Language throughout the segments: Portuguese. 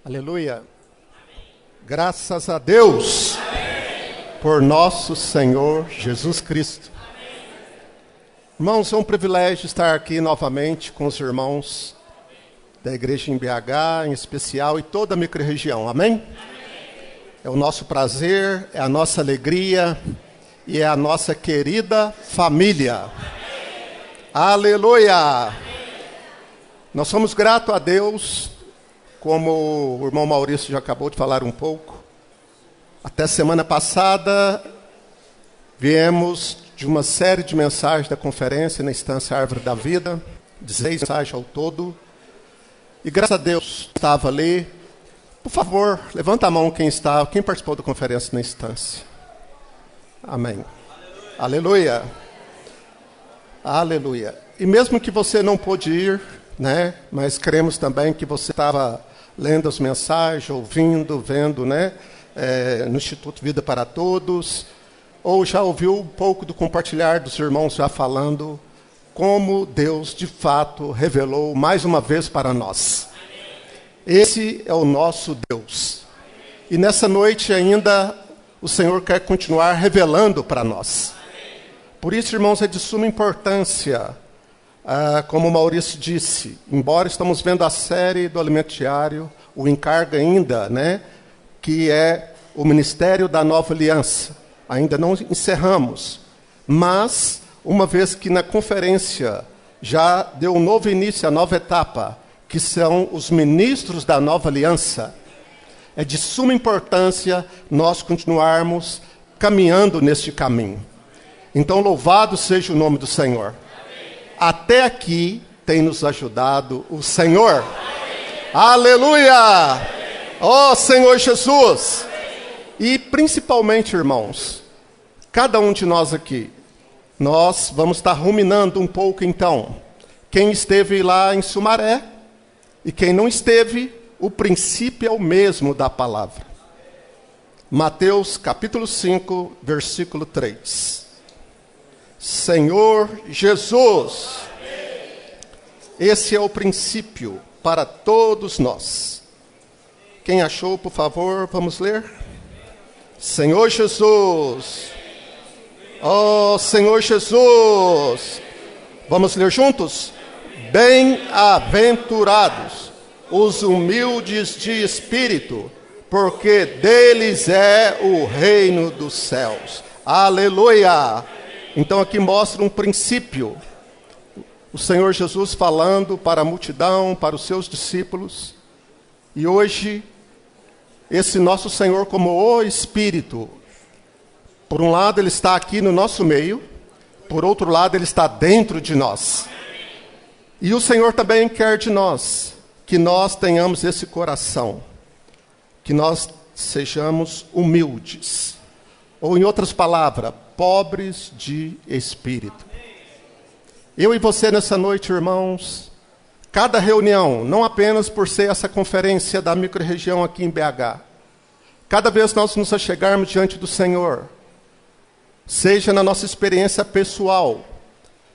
Aleluia. Graças a Deus por nosso Senhor Jesus Cristo. Irmãos, é um privilégio estar aqui novamente com os irmãos da igreja em BH, em especial, e toda a microrregião. Amém? É o nosso prazer, é a nossa alegria e é a nossa querida família. Aleluia! Nós somos gratos a Deus, como o irmão Maurício já acabou de falar um pouco. Até semana passada, viemos de uma série de mensagens da conferência na Instância Árvore da Vida, 16 mensagens ao todo. E graças a Deus estava ali. Por favor, levanta a mão quem participou da conferência na Instância. Amém. Aleluia. Aleluia. E mesmo que você não pôde ir, né? Mas cremos também que você estava lendo as mensagens, ouvindo, vendo, né? No Instituto Vida para Todos, ou já ouviu um pouco do compartilhar dos irmãos já falando como Deus de fato revelou mais uma vez para nós. Esse é o nosso Deus. E nessa noite ainda o Senhor quer continuar revelando para nós. Por isso, irmãos, é de suma importância, como o Maurício disse, embora estamos vendo a série do Alimento Diário, o encargo ainda, né, que é o Ministério da Nova Aliança. Ainda não encerramos, mas uma vez que na conferência já deu um novo início, a nova etapa, que são os ministros da Nova Aliança, é de suma importância nós continuarmos caminhando neste caminho. Então, louvado seja o nome do Senhor. Até aqui tem nos ajudado o Senhor. Aleluia! Ó Senhor Jesus! E principalmente, irmãos, cada um de nós aqui, nós vamos estar ruminando um pouco então. Quem esteve lá em Sumaré e quem não esteve, o princípio é o mesmo da palavra. Mateus capítulo 5, versículo 3. Senhor Jesus, esse é o princípio para todos nós. Quem achou, por favor, vamos ler? Senhor Jesus, ó Senhor Jesus, vamos ler juntos? Bem-aventurados os humildes de espírito, porque deles é o reino dos céus. Aleluia! Então aqui mostra um princípio. O Senhor Jesus falando para a multidão, para os seus discípulos. E hoje, esse nosso Senhor como o Espírito, por um lado Ele está aqui no nosso meio, por outro lado Ele está dentro de nós. E o Senhor também quer de nós, que nós tenhamos esse coração, que nós sejamos humildes. Ou em outras palavras, pobres de espírito. Eu e você nessa noite, irmãos, cada reunião, não apenas por ser essa conferência da microrregião aqui em BH, cada vez nós nos achegarmos diante do Senhor, seja na nossa experiência pessoal,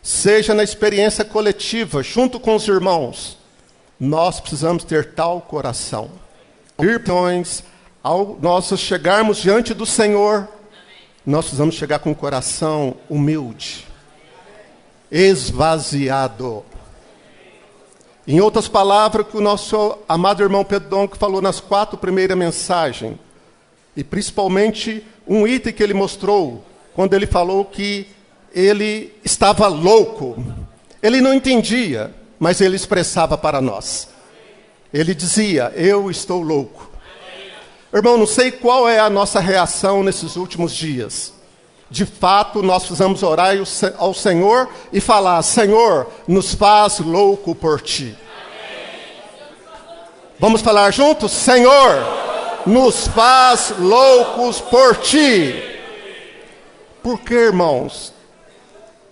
seja na experiência coletiva, junto com os irmãos, nós precisamos ter tal coração. Irmãos, ao nós chegarmos diante do Senhor, nós precisamos chegar com um coração humilde, esvaziado. Em outras palavras, que o nosso amado irmão Pedro Donco falou nas 4 primeiras mensagens, e principalmente um item que ele mostrou, quando ele falou que ele estava louco. Ele não entendia, mas ele expressava para nós. Ele dizia, eu estou louco. Irmão, não sei qual é a nossa reação nesses últimos dias. De fato, nós precisamos orar ao Senhor e falar, Senhor, nos faz louco por Ti. Vamos falar juntos? Senhor, nos faz loucos por Ti. Por quê, irmãos?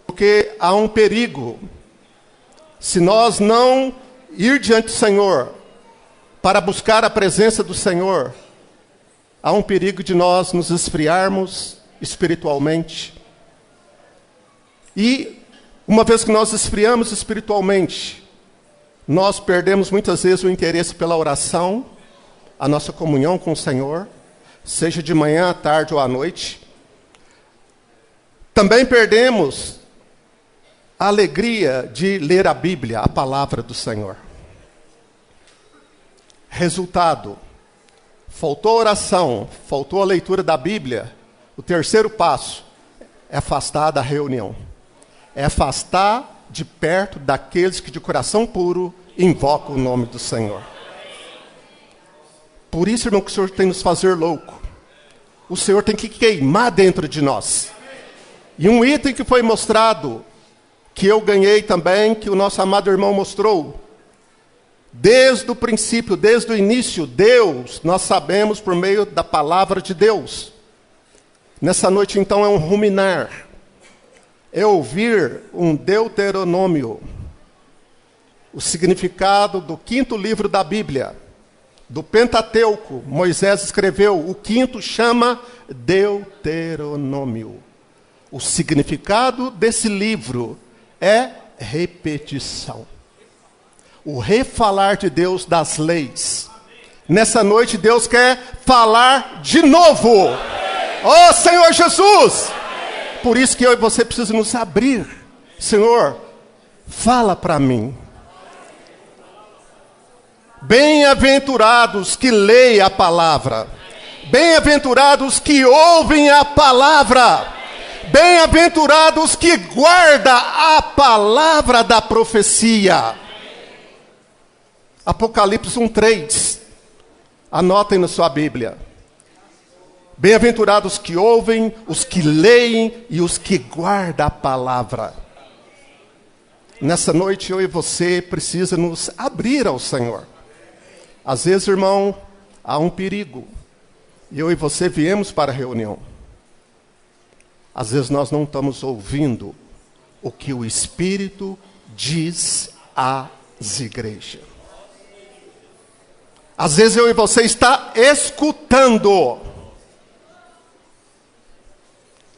Porque há um perigo. Se nós não ir diante do Senhor para buscar a presença do Senhor, há um perigo de nós nos esfriarmos espiritualmente. E uma vez que nós esfriamos espiritualmente, nós perdemos muitas vezes o interesse pela oração, a nossa comunhão com o Senhor, seja de manhã, à tarde ou à noite. Também perdemos a alegria de ler a Bíblia, a palavra do Senhor. Resultado: faltou oração, faltou a leitura da Bíblia. O terceiro passo é afastar da reunião. É afastar de perto daqueles que de coração puro invocam o nome do Senhor. Por isso, irmão, que o Senhor tem que nos fazer louco. O Senhor tem que queimar dentro de nós. E um item que foi mostrado, que eu ganhei também, que o nosso amado irmão mostrou. Desde o princípio, desde o início, Deus, nós sabemos por meio da palavra de Deus. Nessa noite, então, é um ruminar. É ouvir um Deuteronômio. O significado do 5º livro da Bíblia. Do Pentateuco, Moisés escreveu. O 5º chama Deuteronômio. O significado desse livro é repetição. O refalar de Deus das leis. Nessa noite Deus quer falar de novo. Oh Senhor Jesus! Por isso que eu e você precisamos nos abrir. Senhor, fala para mim. Bem-aventurados que leem a palavra. Bem-aventurados que ouvem a palavra. Bem-aventurados que guardam a palavra da profecia. Apocalipse 1:3. Anotem na sua Bíblia. Bem-aventurados que ouvem, os que leem e os que guardam a palavra. Nessa noite eu e você precisamos nos abrir ao Senhor. Às vezes, irmão, há um perigo. Eu e você viemos para a reunião. Às vezes nós não estamos ouvindo o que o Espírito diz às igrejas. Às vezes eu e você está escutando.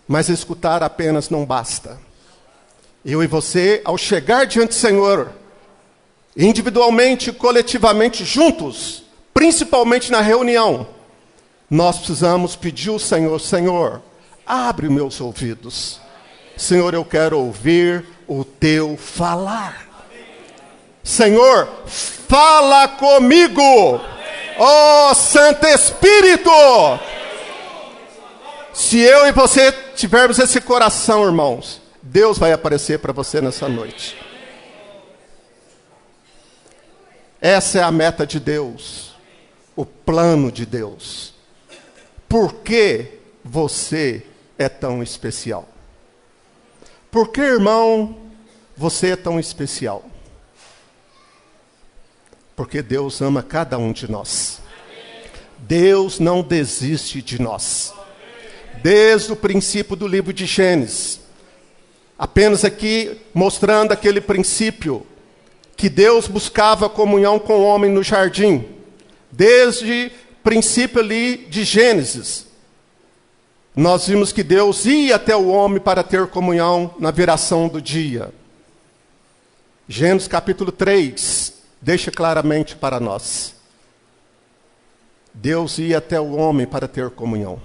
Mas escutar apenas não basta. Eu e você, ao chegar diante do Senhor, individualmente, coletivamente, juntos, principalmente na reunião, nós precisamos pedir ao Senhor: Senhor, abre meus ouvidos. Senhor, eu quero ouvir o teu falar. Senhor, fala comigo. Oh, Santo Espírito! Se eu e você tivermos esse coração, irmãos, Deus vai aparecer para você nessa noite. Essa é a meta de Deus, o plano de Deus. Por que você é tão especial? Por que, irmão, você é tão especial? Porque Deus ama cada um de nós. Deus não desiste de nós. Desde o princípio do livro de Gênesis. Apenas aqui mostrando aquele princípio que Deus buscava comunhão com o homem no jardim. Desde o princípio ali de Gênesis. Nós vimos que Deus ia até o homem para ter comunhão na viração do dia. Gênesis capítulo 3 deixa claramente para nós. Deus ia até o homem para ter comunhão.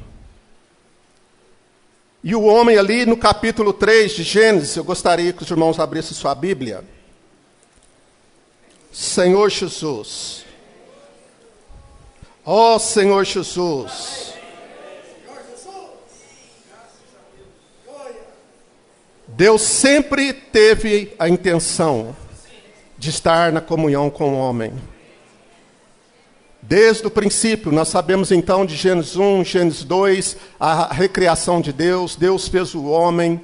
E o homem ali no capítulo 3 de Gênesis, eu gostaria que os irmãos abrissem sua Bíblia. Senhor Jesus. Ó Senhor Jesus. Deus sempre teve a intenção de estar na comunhão com o homem. Desde o princípio, nós sabemos então de Gênesis 1, Gênesis 2, a recriação de Deus. Deus fez o homem.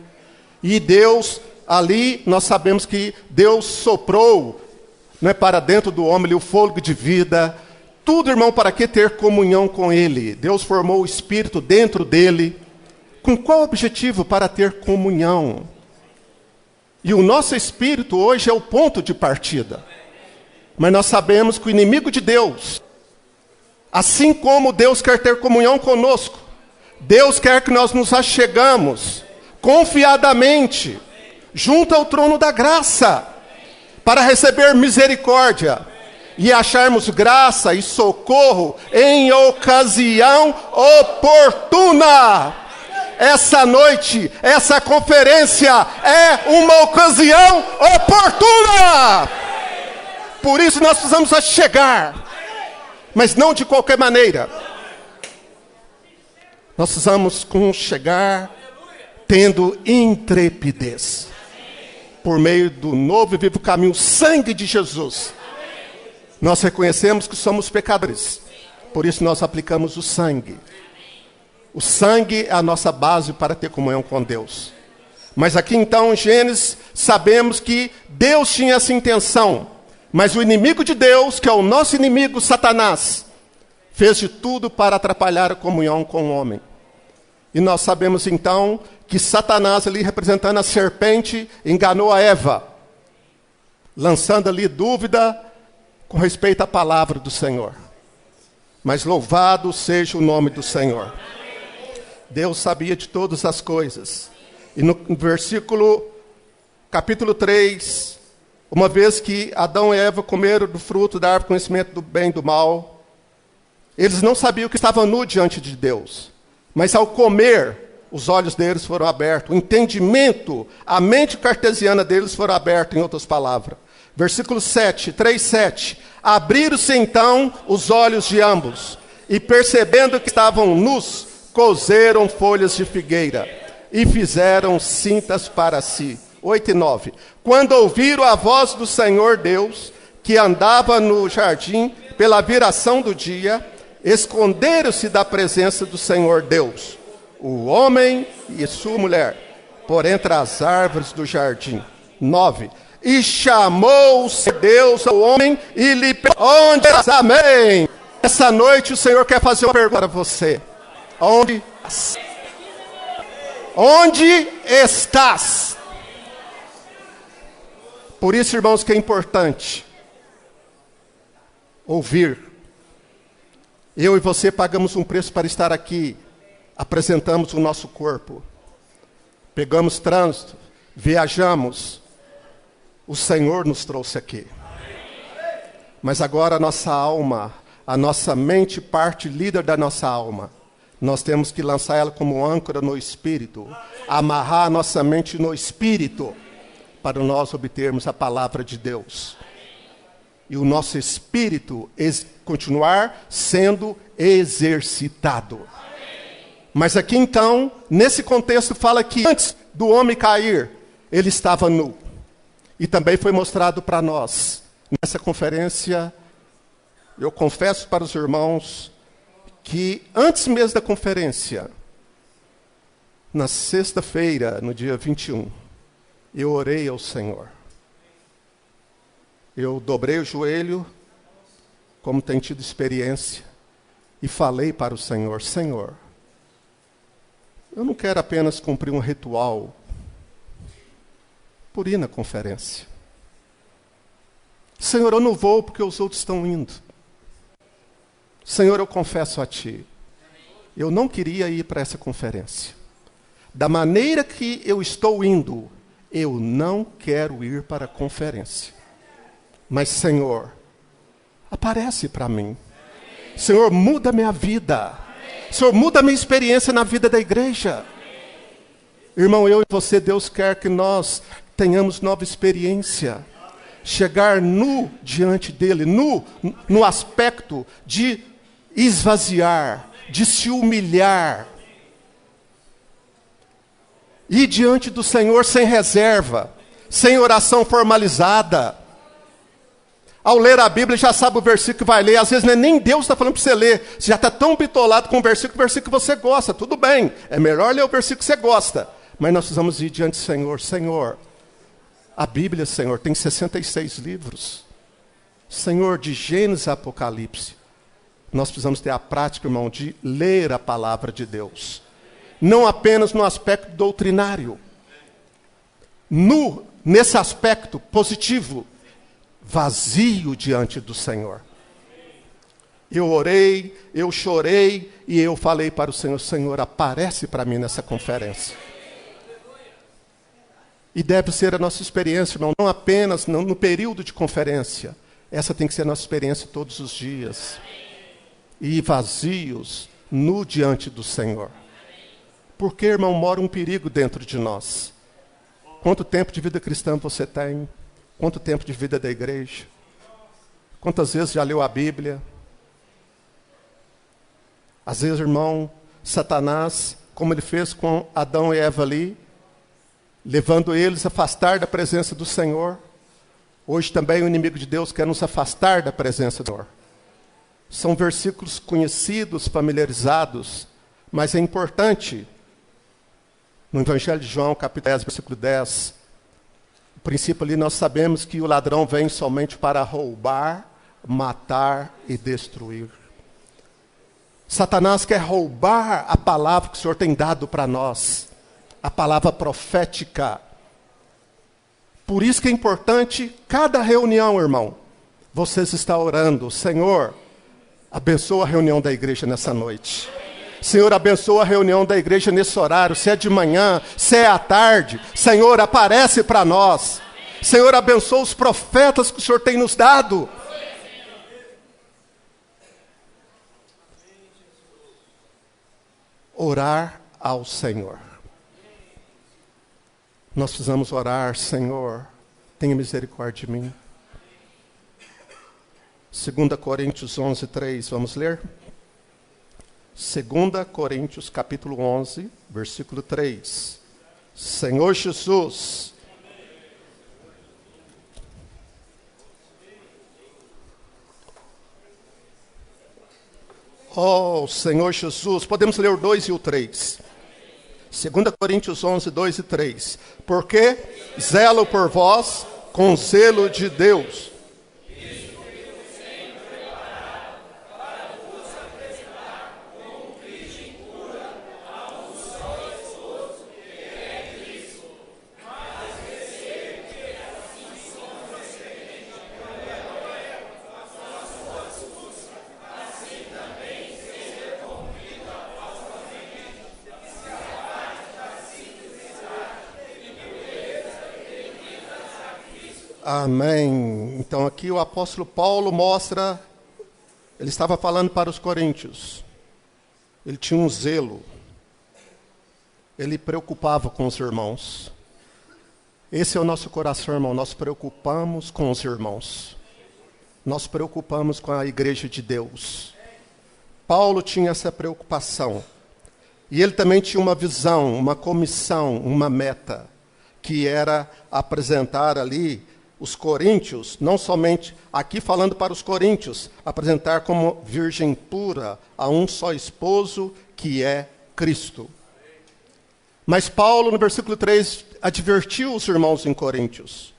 E Deus, ali, nós sabemos que Deus soprou, para dentro do homem o fôlego de vida. Tudo, irmão, para que ter comunhão com Ele? Deus formou o Espírito dentro dele. Com qual objetivo? Para ter comunhão. E o nosso espírito hoje é o ponto de partida. Mas nós sabemos que o inimigo de Deus, assim como Deus quer ter comunhão conosco, Deus quer que nós nos achegamos confiadamente junto ao trono da graça, para receber misericórdia e acharmos graça e socorro em ocasião oportuna. Essa noite, essa conferência é uma ocasião oportuna. Por isso nós precisamos chegar, mas não de qualquer maneira. Nós precisamos chegar tendo intrepidez, por meio do novo e vivo caminho, o sangue de Jesus. Nós reconhecemos que somos pecadores, por isso nós aplicamos o sangue. O sangue é a nossa base para ter comunhão com Deus. Mas aqui então, em Gênesis, sabemos que Deus tinha essa intenção. Mas o inimigo de Deus, que é o nosso inimigo, Satanás, fez de tudo para atrapalhar a comunhão com o homem. E nós sabemos então que Satanás, ali representando a serpente, enganou a Eva, lançando ali dúvida com respeito à palavra do Senhor. Mas louvado seja o nome do Senhor. Deus sabia de todas as coisas. E no capítulo 3, uma vez que Adão e Eva comeram do fruto da árvore do conhecimento do bem e do mal, eles não sabiam que estavam nus diante de Deus. Mas ao comer, os olhos deles foram abertos. O entendimento, a mente cartesiana deles foram abertos, em outras palavras. Versículo 7, 3:7. Abriram-se então os olhos de ambos, e percebendo que estavam nus, coseram folhas de figueira e fizeram cintas para si. 8 e 9. Quando ouviram a voz do Senhor Deus, que andava no jardim pela viração do dia, esconderam-se da presença do Senhor Deus, o homem e sua mulher, por entre as árvores do jardim. 9. E chamou-se Deus ao homem e lhe perguntou: onde estás? Amém. Essa noite o Senhor quer fazer uma pergunta para você. Onde estás? Onde estás? Por isso, irmãos, que é importante ouvir. Eu e você pagamos um preço para estar aqui. Apresentamos o nosso corpo. Pegamos trânsito, viajamos. O Senhor nos trouxe aqui. Mas agora a nossa alma, a nossa mente parte líder da nossa alma. Nós temos que lançar ela como âncora no Espírito. Amarrar a nossa mente no Espírito, para nós obtermos a palavra de Deus. E o nosso espírito continuar sendo exercitado. Mas aqui então, nesse contexto, fala que antes do homem cair, ele estava nu. E também foi mostrado para nós. Nessa conferência, eu confesso para os irmãos que antes mesmo da conferência, na sexta-feira, no dia 21, eu orei ao Senhor. Eu dobrei o joelho, como tenho tido experiência, e falei para o Senhor: Senhor, eu não quero apenas cumprir um ritual por ir na conferência. Senhor, eu não vou porque os outros estão indo. Senhor, eu confesso a Ti, eu não queria ir para essa conferência. Da maneira que eu estou indo, eu não quero ir para a conferência. Mas, Senhor, aparece para mim. Senhor, muda minha vida. Senhor, muda minha experiência na vida da igreja. Irmão, eu e você, Deus quer que nós tenhamos nova experiência. Chegar nu diante dEle, nu no aspecto de esvaziar, de se humilhar. Ir diante do Senhor sem reserva, sem oração formalizada. Ao ler a Bíblia, já sabe o versículo que vai ler. Às vezes não é nem Deus que está falando para você ler. Você já está tão bitolado com o versículo que você gosta. Tudo bem, é melhor ler o versículo que você gosta. Mas nós precisamos ir diante do Senhor. Senhor, a Bíblia, Senhor, tem 66 livros. Senhor, de Gênesis a Apocalipse. Nós precisamos ter a prática, irmão, de ler a palavra de Deus. Não apenas no aspecto doutrinário. Nesse aspecto positivo, vazio diante do Senhor. Eu orei, eu chorei e eu falei para o Senhor: Senhor, aparece para mim nessa conferência. E deve ser a nossa experiência, irmão, não apenas no período de conferência, Essa tem que ser a nossa experiência todos os dias. E vazios, nu diante do Senhor. Porque, irmão, mora um perigo dentro de nós. Quanto tempo de vida cristã você tem? Quanto tempo de vida da igreja? Quantas vezes já leu a Bíblia? Às vezes, irmão, Satanás, como ele fez com Adão e Eva ali, levando eles a afastar da presença do Senhor. Hoje também o inimigo de Deus quer nos afastar da presença do Senhor. São versículos conhecidos, familiarizados, mas é importante. No Evangelho de João, capítulo 10, versículo 10, o princípio ali nós sabemos que o ladrão vem somente para roubar, matar e destruir. Satanás quer roubar a palavra que o Senhor tem dado para nós, a palavra profética. Por isso que é importante, cada reunião, irmão, vocês estão orando, Senhor, abençoa a reunião da igreja nessa noite. Senhor, abençoa a reunião da igreja nesse horário, se é de manhã, se é à tarde. Senhor, aparece para nós. Senhor, abençoa os profetas que o Senhor tem nos dado. Orar ao Senhor. Nós precisamos orar, Senhor, tenha misericórdia de mim. 2 Coríntios 11, 3, vamos ler? 2 Coríntios capítulo 11, versículo 3. Senhor Jesus, oh Senhor Jesus, podemos ler o 2 e o 3. 2 Coríntios 11, 2 e 3. Porque zelo por vós com zelo de Deus. Amém. Então aqui o apóstolo Paulo mostra, ele estava falando para os coríntios. Ele tinha um zelo. Ele preocupava com os irmãos. Esse é o nosso coração, irmão. Nós preocupamos com os irmãos. Nós preocupamos com a igreja de Deus. Paulo tinha essa preocupação. E ele também tinha uma visão, uma comissão, uma meta, que era apresentar ali os coríntios, não somente aqui falando para os coríntios, apresentar como virgem pura a um só esposo, que é Cristo. Mas Paulo, no versículo 3, advertiu os irmãos em Coríntios.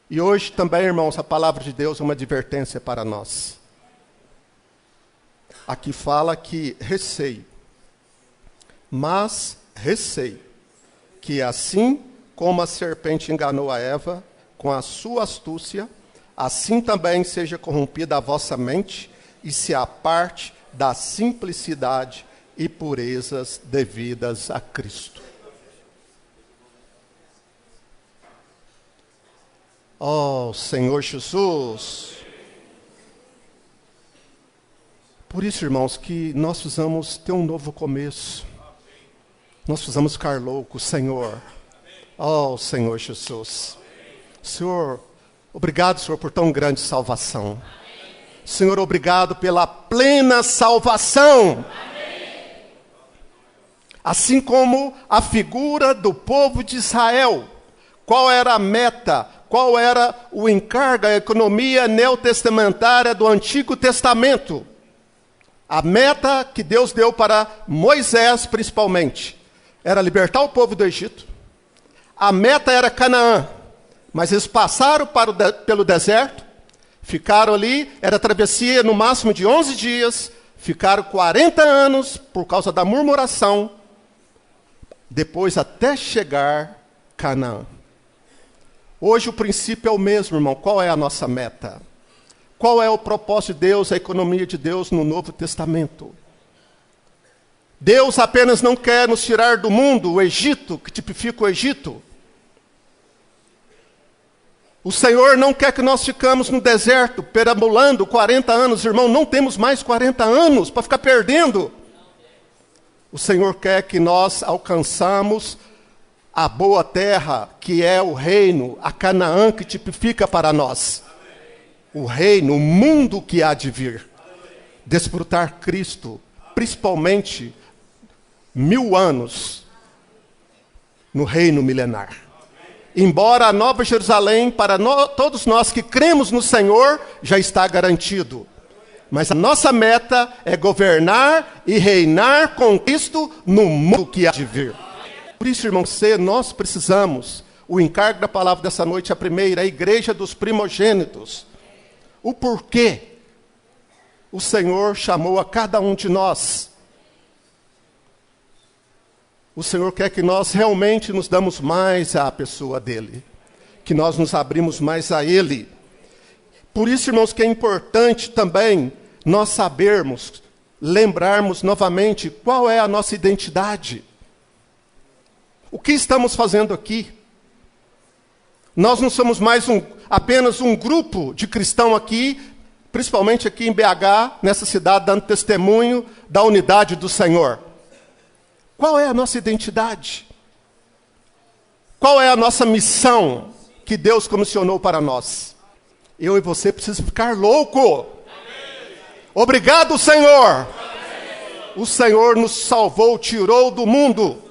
E hoje também, irmãos, a palavra de Deus é uma advertência para nós. Aqui fala que receio, mas receio, que assim como a serpente enganou a Eva, com a sua astúcia, assim também seja corrompida a vossa mente e se aparte da simplicidade e purezas devidas a Cristo. Oh, Senhor Jesus! Por isso, irmãos, que nós precisamos ter um novo começo. Nós precisamos ficar loucos, Senhor. Oh, Senhor Jesus! Senhor, obrigado, Senhor, por tão grande salvação. Senhor, obrigado pela plena salvação. Assim como a figura do povo de Israel. Qual era a meta? Qual era o encargo, a economia neotestamentária do Antigo Testamento? A meta que Deus deu para Moisés, principalmente, era libertar o povo do Egito. A meta era Canaã. Mas eles passaram pelo deserto, ficaram ali, era travessia no máximo de 11 dias, ficaram 40 anos por causa da murmuração, depois até chegar Canaã. Hoje o princípio é o mesmo, irmão. Qual é a nossa meta? Qual é o propósito de Deus, a economia de Deus no Novo Testamento? Deus apenas não quer nos tirar do mundo, o Egito, que tipifica o Egito. O Senhor não quer que nós ficamos no deserto, perambulando 40 anos. Irmão, não temos mais 40 anos para ficar perdendo. O Senhor quer que nós alcançamos a boa terra, que é o reino, a Canaã que tipifica para nós. O reino, o mundo que há de vir. Desfrutar Cristo, principalmente 1000 anos no reino milenar. Embora a Nova Jerusalém, para todos nós que cremos no Senhor, já está garantido. Mas a nossa meta é governar e reinar com Cristo no mundo que há de vir. Por isso, irmão, nós precisamos, o encargo da palavra dessa noite, a primeira, a igreja dos primogênitos. O porquê o Senhor chamou a cada um de nós. O Senhor quer que nós realmente nos damos mais à pessoa dEle. Que nós nos abrimos mais a Ele. Por isso, irmãos, que é importante também nós sabermos, lembrarmos novamente qual é a nossa identidade. O que estamos fazendo aqui? Nós não somos mais apenas um grupo de cristãos aqui, principalmente aqui em BH, nessa cidade, dando testemunho da unidade do Senhor. Qual é a nossa identidade? Qual é a nossa missão que Deus comissionou para nós? Eu e você precisamos ficar louco. Obrigado, Senhor. O Senhor nos salvou, tirou do mundo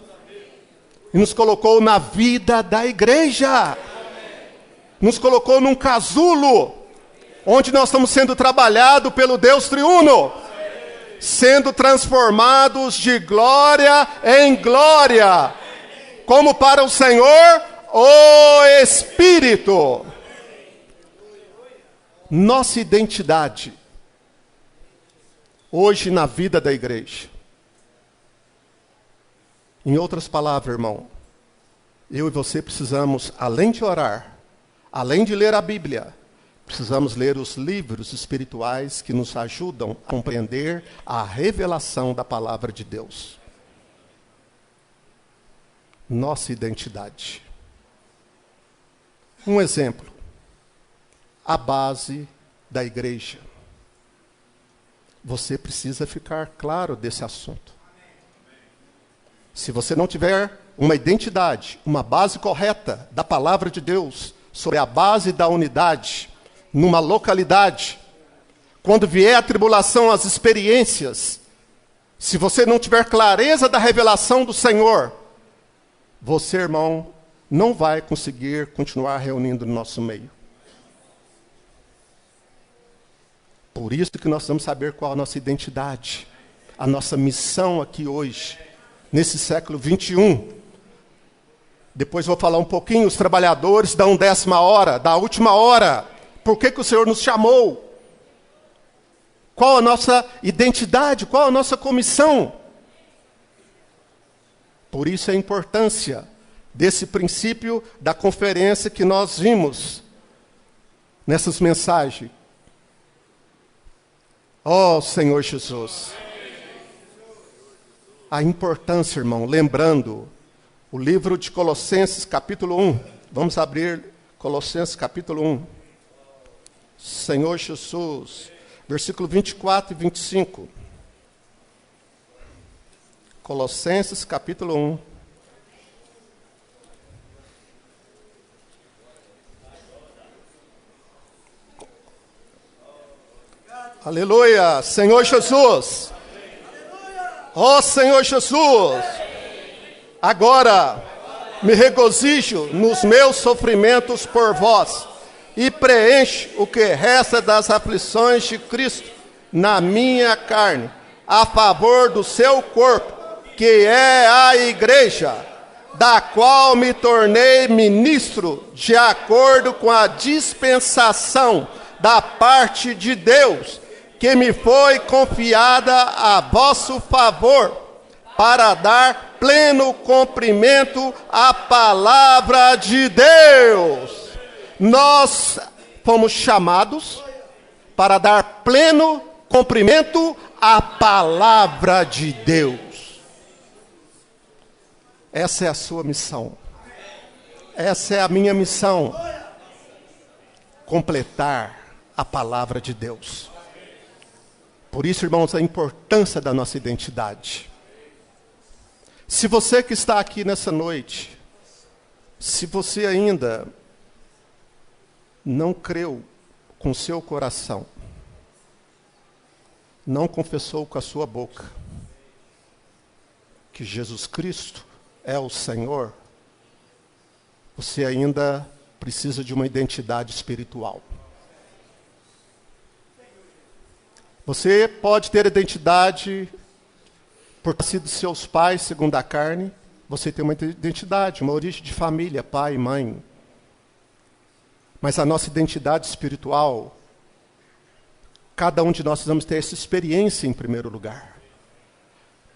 e nos colocou na vida da igreja. Nos colocou num casulo, onde nós estamos sendo trabalhados pelo Deus triuno, sendo transformados de glória em glória, como para o Senhor o Espírito. Nossa identidade, hoje na vida da igreja. Em outras palavras, irmão, eu e você precisamos, além de orar, além de ler a Bíblia, precisamos ler os livros espirituais que nos ajudam a compreender a revelação da palavra de Deus. Nossa identidade. Um exemplo. A base da igreja. Você precisa ficar claro desse assunto. Se você não tiver uma identidade, uma base correta da palavra de Deus, sobre a base da unidade, numa localidade, quando vier a tribulação, as experiências, se você não tiver clareza da revelação do Senhor, você, irmão, não vai conseguir continuar reunindo no nosso meio. Por isso que nós vamos saber qual a nossa identidade, a nossa missão aqui hoje, nesse século 21. Depois vou falar um pouquinho, os trabalhadores da 10ª hora, da última hora. Por que o Senhor nos chamou? Qual a nossa identidade? Qual a nossa comissão? Por isso a importância desse princípio da conferência que nós vimos nessas mensagens. Oh, Senhor Jesus. A importância, irmão, lembrando o livro de Colossenses, capítulo 1. Vamos abrir Colossenses, capítulo 1. Senhor Jesus, versículo 24 e 25. Colossenses, capítulo 1. Aleluia, Senhor Jesus. Ó Senhor Jesus, agora me regozijo nos meus sofrimentos por vós e preenche o que resta das aflições de Cristo na minha carne, a favor do seu corpo, que é a igreja, da qual me tornei ministro de acordo com a dispensação da parte de Deus, que me foi confiada a vosso favor, para dar pleno cumprimento à palavra de Deus. Nós fomos chamados para dar pleno cumprimento à palavra de Deus. Essa é a sua missão. Essa é a minha missão. completar a palavra de Deus. Por isso, irmãos, a importância da nossa identidade. Se você que está aqui nessa noite, se você ainda não creu com seu coração, não confessou com a sua boca que Jesus Cristo é o Senhor, você ainda precisa de uma identidade espiritual. Você pode ter identidade por ter sido seus pais, segundo a carne. Você tem uma identidade, uma origem de família, pai, mãe. Mas a nossa identidade espiritual, cada um de nós vamos ter essa experiência em primeiro lugar.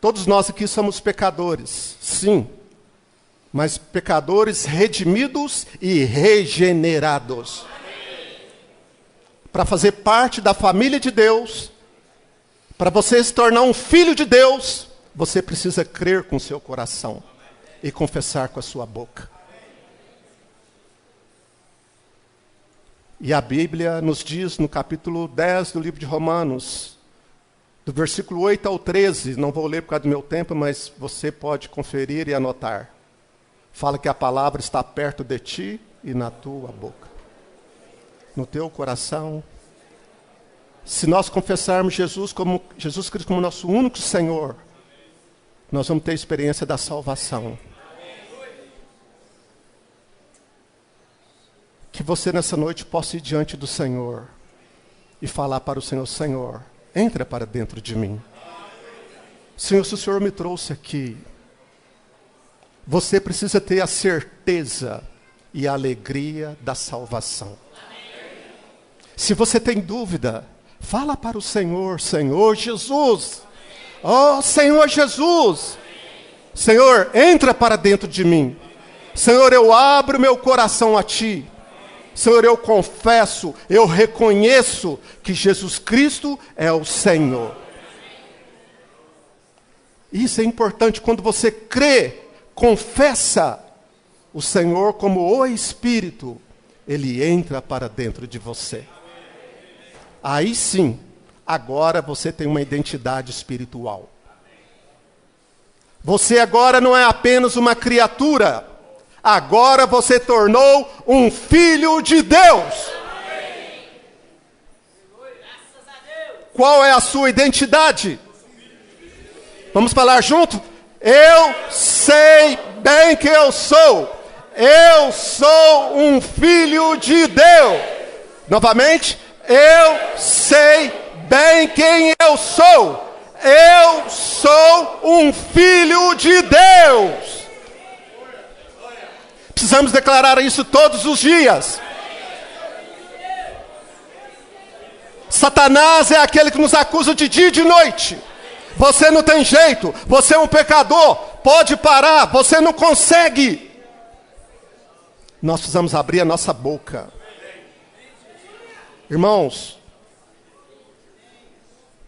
Todos nós aqui somos pecadores, sim. Mas pecadores redimidos e regenerados. Para fazer parte da família de Deus, para você se tornar um filho de Deus, você precisa crer com seu coração e confessar com a sua boca. E a Bíblia nos diz no capítulo 10 do livro de Romanos, do versículo 8 ao 13, não vou ler por causa do meu tempo, mas você pode conferir e anotar. Fala que a palavra está perto de ti e na tua boca, no teu coração. Se nós confessarmos Jesus Cristo como nosso único Senhor, nós vamos ter a experiência da salvação. Que você nessa noite possa ir diante do Senhor e falar para o Senhor: Senhor, entra para dentro de mim. Senhor, se o Senhor me trouxe aqui, você precisa ter a certeza e a alegria da salvação. Se você tem dúvida, fala para o Senhor: Senhor Jesus, oh Senhor Jesus, Senhor, entra para dentro de mim. Senhor, eu abro meu coração a Ti. Senhor, eu confesso, eu reconheço que Jesus Cristo é o Senhor. Isso é importante quando você crê, confessa o Senhor como o Espírito, Ele entra para dentro de você. Aí sim, agora você tem uma identidade espiritual. Você agora não é apenas uma criatura, agora você tornou um filho de Deus. Qual é a sua identidade? Vamos falar junto? Eu sei bem que eu sou. Eu sou um filho de Deus. Novamente, eu sei bem quem eu sou. Eu sou um filho de Deus. Precisamos declarar isso todos os dias. Satanás é aquele que nos acusa de dia e de noite. Você não tem jeito, você é um pecador, pode parar, você não consegue. Nós precisamos abrir a nossa boca. Irmãos,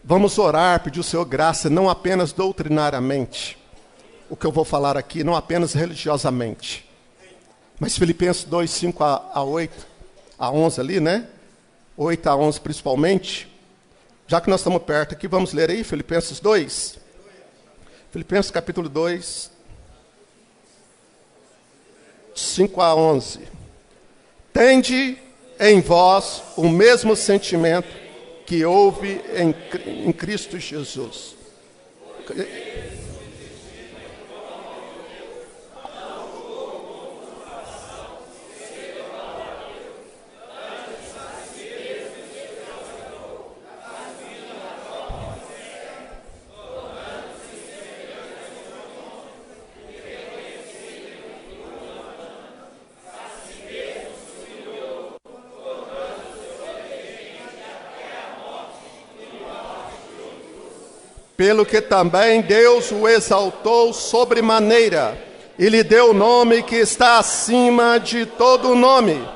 vamos orar, pedir o Senhor graça, não apenas doutrinariamente, o que eu vou falar aqui, não apenas religiosamente. Mas Filipenses 2, 5 a 8, a 11 ali, né? 8 a 11 principalmente. Já que nós estamos perto aqui, vamos ler aí Filipenses 2. Filipenses capítulo 2, 5 a 11. Tende em vós o mesmo sentimento que houve em Cristo Jesus. Pelo que também Deus o exaltou sobremaneira, e lhe deu o nome que está acima de todo nome,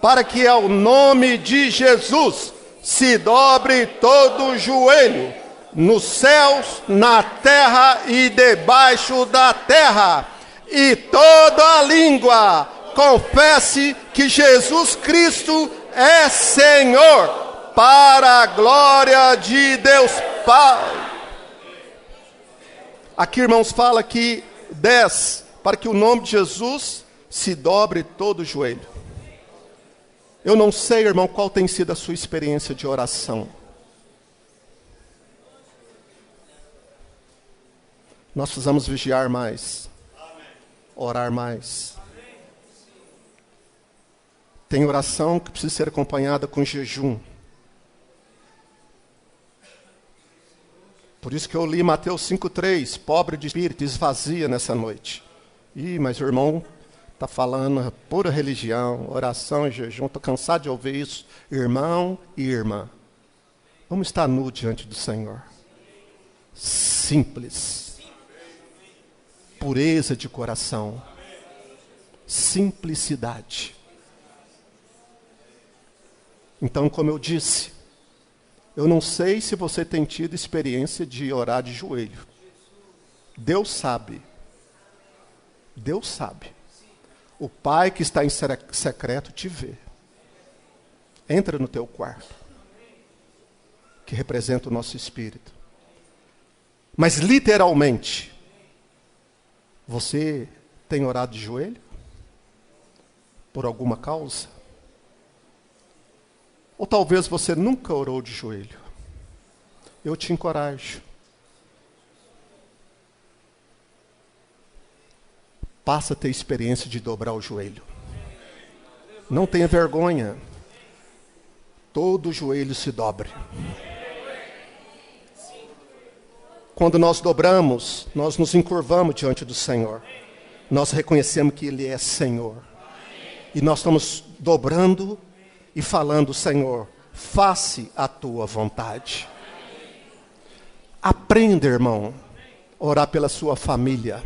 para que ao nome de Jesus se dobre todo o joelho, nos céus, na terra e debaixo da terra, e toda a língua confesse que Jesus Cristo é Senhor, para a glória de Deus Pai. Aqui, irmãos, fala que 10, para que o nome de Jesus se dobre todo o joelho. Eu não sei, irmão, qual tem sido a sua experiência de oração. Nós precisamos vigiar mais, orar mais. Tem oração que precisa ser acompanhada com jejum. Por isso que eu li Mateus 5,3, pobre de espírito, esvazia nessa noite. Mas o irmão está falando pura religião, oração e jejum, estou cansado de ouvir isso. Irmão e irmã, vamos estar nu diante do Senhor. Simples. Pureza de coração. Simplicidade. Então, como eu disse, eu não sei se você tem tido experiência de orar de joelho. Deus sabe. Deus sabe. O Pai que está em secreto te vê. Entra no teu quarto, que representa o nosso espírito. Mas literalmente, você tem orado de joelho? Por alguma causa? Ou talvez você nunca orou de joelho. Eu te encorajo. Passa a ter experiência de dobrar o joelho. Não tenha vergonha. Todo joelho se dobre. Quando nós dobramos, nós nos encurvamos diante do Senhor. Nós reconhecemos que Ele é Senhor. E nós estamos dobrando e falando, Senhor, faça a tua vontade. Aprenda, irmão, a orar pela sua família.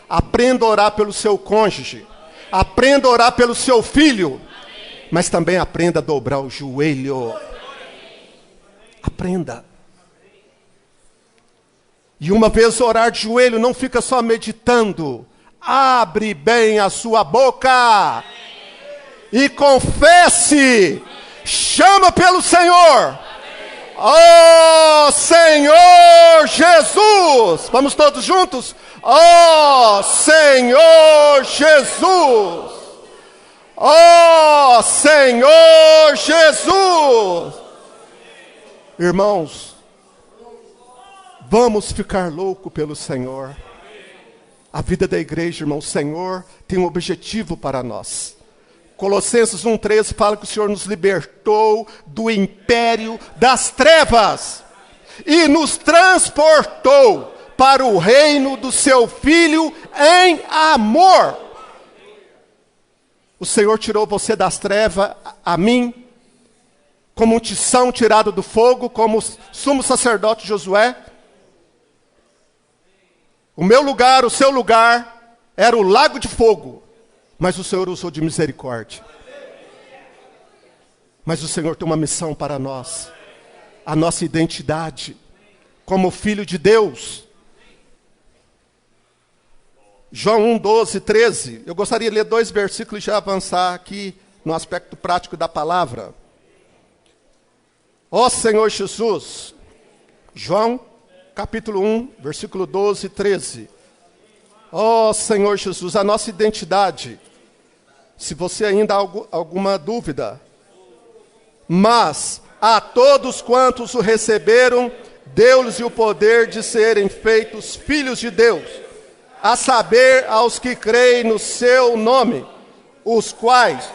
Aprenda a orar pelo seu cônjuge. Aprenda a orar pelo seu filho. Mas também aprenda a dobrar o joelho. Aprenda. E uma vez orar de joelho, não fica só meditando. Abre bem a sua boca. E confesse, chama pelo Senhor. Oh Senhor Jesus. Vamos todos juntos? Oh Senhor Jesus. Oh Senhor Jesus. Irmãos, vamos ficar loucos pelo Senhor. A vida da igreja, irmão, o Senhor tem um objetivo para nós. Colossenses 1,13 fala que o Senhor nos libertou do império das trevas e nos transportou para o reino do seu Filho em amor. O Senhor tirou você das trevas, a mim, como um tição tirado do fogo, como o sumo sacerdote Josué. O meu lugar, o seu lugar, era o lago de fogo. Mas o Senhor usou de misericórdia. Mas o Senhor tem uma missão para nós. A nossa identidade como filho de Deus. João 1, 12, 13. Eu gostaria de ler 2 versículos e já avançar aqui no aspecto prático da palavra. Ó Senhor Jesus. João, capítulo 1, versículo 12 e 13. Ó Senhor Jesus, a nossa identidade. Se você ainda há alguma dúvida. Mas a todos quantos o receberam, deu-lhes o poder de serem feitos filhos de Deus. A saber, aos que creem no seu nome, os quais...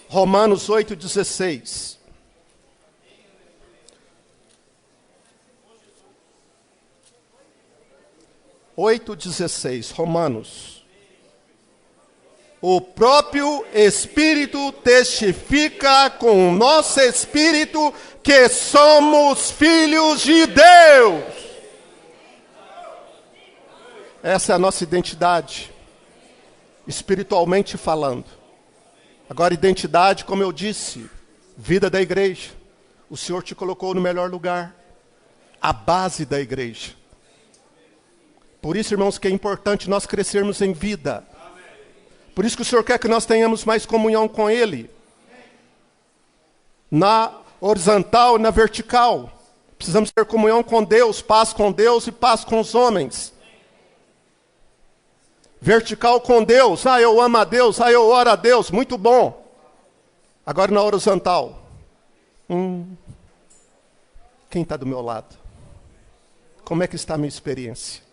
Romanos 8,16. Romanos. O próprio Espírito testifica com o nosso Espírito que somos filhos de Deus. Essa é a nossa identidade, espiritualmente falando. Agora, identidade, como eu disse, vida da igreja. O Senhor te colocou no melhor lugar. A base da igreja. Por isso, irmãos, que é importante nós crescermos em vida. Por isso que o Senhor quer que nós tenhamos mais comunhão com Ele. Na horizontal e na vertical. Precisamos ter comunhão com Deus e paz com os homens. Vertical com Deus. Eu amo a Deus. Eu oro a Deus. Muito bom. Agora na horizontal. Quem está do meu lado? Como é que está a minha experiência?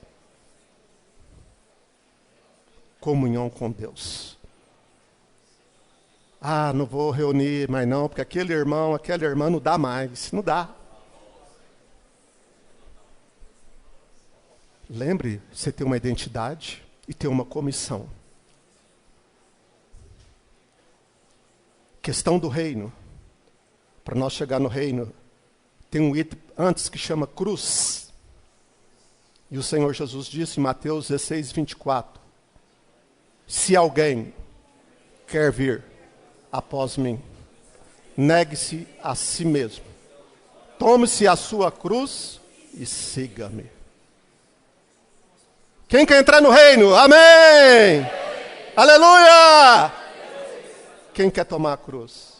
Comunhão com Deus. Não vou reunir mais não, porque aquele irmão, aquela irmã não dá mais. Não dá. Lembre, você tem uma identidade e tem uma comissão. Questão do reino. Para nós chegar no reino, tem um item antes que chama cruz. E o Senhor Jesus disse em Mateus 16, 24. Se alguém quer vir após mim, negue-se a si mesmo. Tome-se a sua cruz e siga-me. Quem quer entrar no reino? Amém! Aleluia! Quem quer tomar a cruz?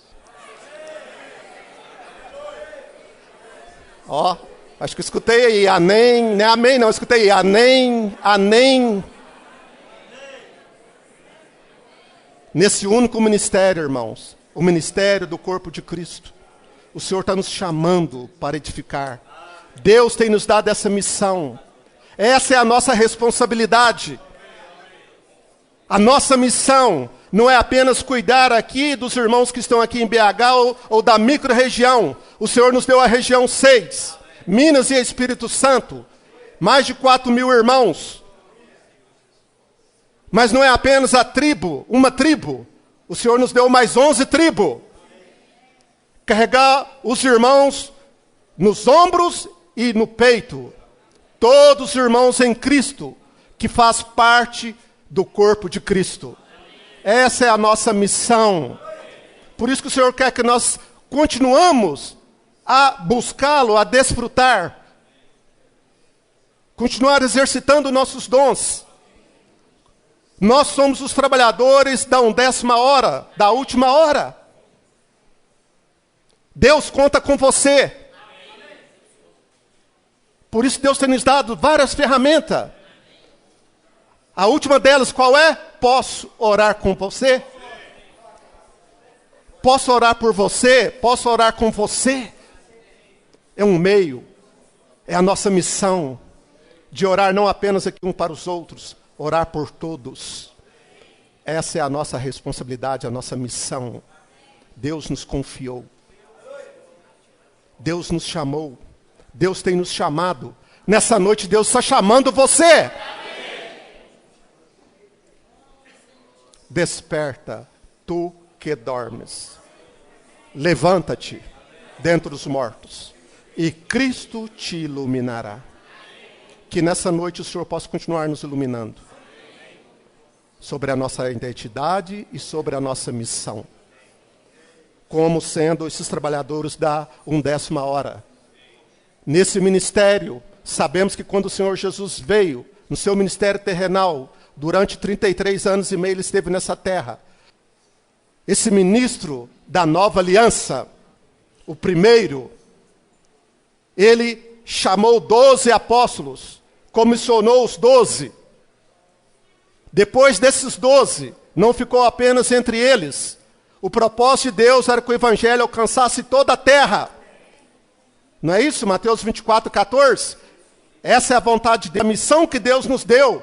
Acho que escutei aí, amém, não é amém não, escutei amém, amém. Nesse único ministério, irmãos, o ministério do corpo de Cristo, o Senhor está nos chamando para edificar. Deus tem nos dado essa missão. Essa é a nossa responsabilidade. A nossa missão não é apenas cuidar aqui dos irmãos que estão aqui em BH ou da micro-região. O Senhor nos deu a região 6, Minas e Espírito Santo, mais de 4.000 irmãos. Mas não é apenas uma tribo. O Senhor nos deu mais 11 tribos. Carregar os irmãos nos ombros e no peito. Todos os irmãos em Cristo, que faz parte do corpo de Cristo. Essa é a nossa missão. Por isso que o Senhor quer que nós continuamos a buscá-lo, a desfrutar. Continuar exercitando nossos dons. Nós somos os trabalhadores da 1/10 hora, da última hora. Deus conta com você. Por isso Deus tem nos dado várias ferramentas. A última delas qual é? Posso orar com você? Posso orar por você? Posso orar com você? É um meio. É a nossa missão de orar não apenas aqui um para os outros, orar por todos. Essa é a nossa responsabilidade, a nossa missão. Deus nos confiou. Deus nos chamou. Deus tem nos chamado. Nessa noite Deus está chamando você. Desperta, tu que dormes. Levanta-te dentre os mortos e Cristo te iluminará. Que nessa noite o Senhor possa continuar nos iluminando sobre a nossa identidade e sobre a nossa missão, como sendo esses trabalhadores da 1/10 hora. Nesse ministério, sabemos que quando o Senhor Jesus veio, no seu ministério terrenal, durante 33 anos e meio ele esteve nessa terra. Esse ministro da nova aliança, o primeiro, ele chamou 12 apóstolos, comissionou os 12. Depois desses 12, não ficou apenas entre eles. O propósito de Deus era que o evangelho alcançasse toda a terra. Não é isso? Mateus 24, 14. Essa é a vontade de Deus, a missão que Deus nos deu.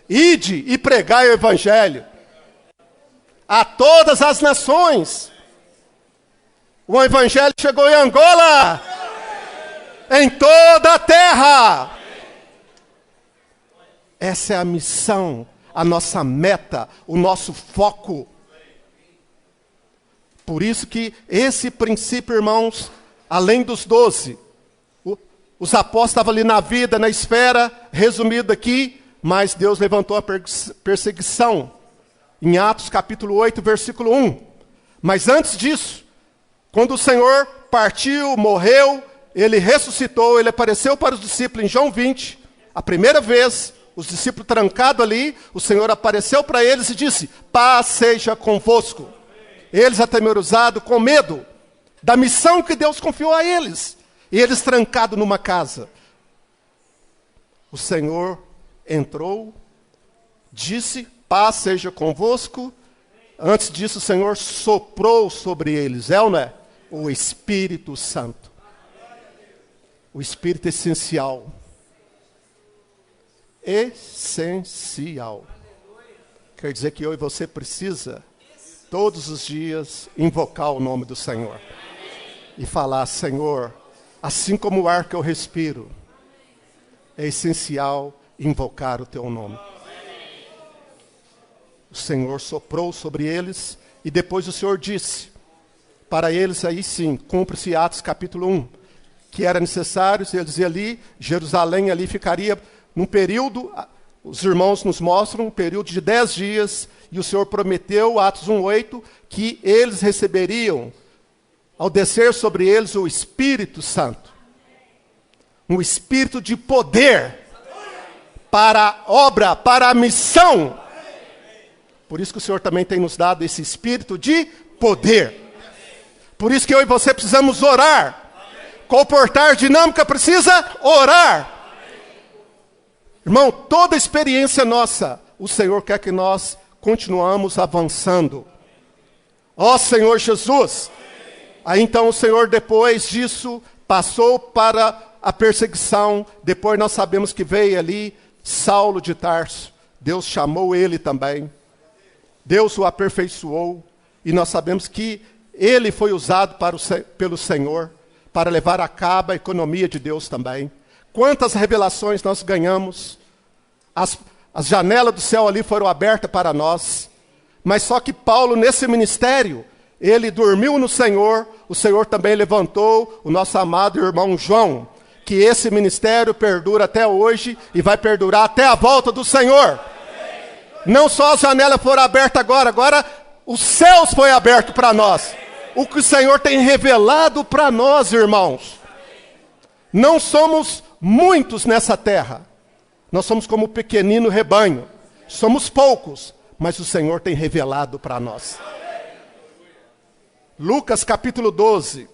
Ide e pregai o evangelho a todas as nações. O evangelho chegou em Angola, em toda a terra. Essa é a missão, a nossa meta, o nosso foco. Por isso que esse princípio, irmãos, além dos 12, os apóstolos estavam ali na vida, na esfera, resumido aqui, mas Deus levantou a perseguição. Em Atos capítulo 8, versículo 1. Mas antes disso, quando o Senhor partiu, morreu, ele ressuscitou, ele apareceu para os discípulos em João 20, a primeira vez, os discípulos trancados ali, o Senhor apareceu para eles e disse: paz seja convosco. Eles atemorizados, com medo da missão que Deus confiou a eles. E eles trancados numa casa. O Senhor entrou, disse: paz seja convosco. Antes disso, o Senhor soprou sobre eles. É ou não é? O Espírito Santo. O Espírito essencial. Essencial. Quer dizer que eu e você precisa, todos os dias, invocar o nome do Senhor. E falar: Senhor, assim como o ar que eu respiro, é essencial invocar o teu nome. O Senhor soprou sobre eles e depois o Senhor disse para eles, aí sim, cumpre-se Atos capítulo 1, que era necessário, eles iam ali, Jerusalém ali ficaria num período, os irmãos nos mostram, um período de 10 dias, e o Senhor prometeu, Atos 1:8, que eles receberiam, ao descer sobre eles, o Espírito Santo. Um espírito de poder para a obra, para a missão. Por isso que o Senhor também tem nos dado esse espírito de poder. Por isso que eu e você precisamos orar. Comportar dinâmica precisa orar. Irmão, toda experiência nossa, o Senhor quer que nós continuamos avançando. Ó Senhor Jesus. Aí então o Senhor, depois disso, passou para a perseguição. Depois nós sabemos que veio ali Saulo de Tarso. Deus chamou ele também. Deus o aperfeiçoou. E nós sabemos que ele foi usado pelo Senhor para levar a cabo a economia de Deus também. Quantas revelações nós ganhamos. As janelas do céu ali foram abertas para nós. Mas só que Paulo, nesse ministério, ele dormiu no Senhor. O Senhor também levantou o nosso amado irmão João. Que esse ministério perdura até hoje e vai perdurar até a volta do Senhor. Não só as janelas foram abertas agora os céus foram abertos para nós. O que o Senhor tem revelado para nós, irmãos. Não somos muitos nessa terra. Nós somos como um pequenino rebanho. Somos poucos, mas o Senhor tem revelado para nós. Lucas capítulo 12.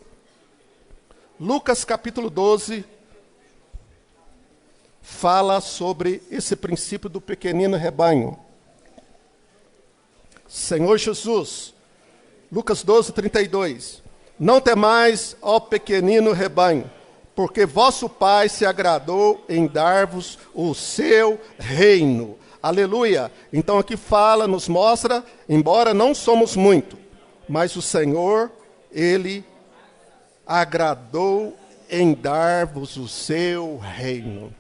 Lucas capítulo 12 fala sobre esse princípio do pequenino rebanho. Senhor Jesus, Lucas 12, 32. Não temais, ó pequenino rebanho, porque vosso Pai se agradou em dar-vos o seu reino. Aleluia. Então aqui fala, nos mostra, embora não somos muito, mas o Senhor, Ele agradou em dar-vos o seu reino.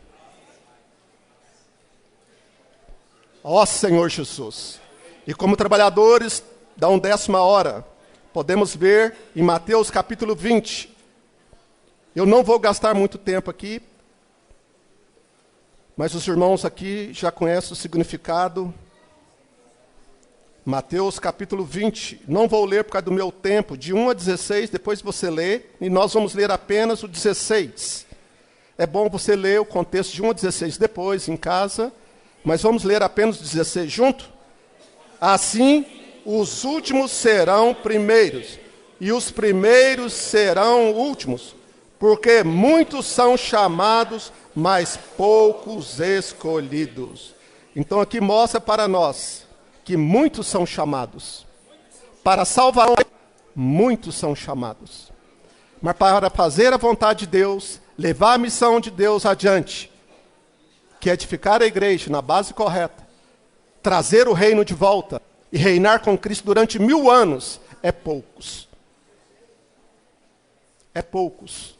Ó Senhor Jesus. E como trabalhadores da 1ª hora, podemos ver em Mateus capítulo 20. Eu não vou gastar muito tempo aqui, mas os irmãos aqui já conhecem o significado. Mateus capítulo 20. Não vou ler por causa do meu tempo, de 1 a 16, depois você lê, e nós vamos ler apenas o 16. É bom você ler o contexto de 1 a 16 depois, em casa, mas vamos ler apenas o 16 junto? Assim, os últimos serão primeiros, e os primeiros serão últimos, porque muitos são chamados, mas poucos escolhidos. Então aqui mostra para nós que muitos são chamados. Para salvar, muitos são chamados. Mas para fazer a vontade de Deus, levar a missão de Deus adiante, que é edificar a igreja na base correta, trazer o reino de volta e reinar com Cristo durante 1000 anos, é poucos. É poucos.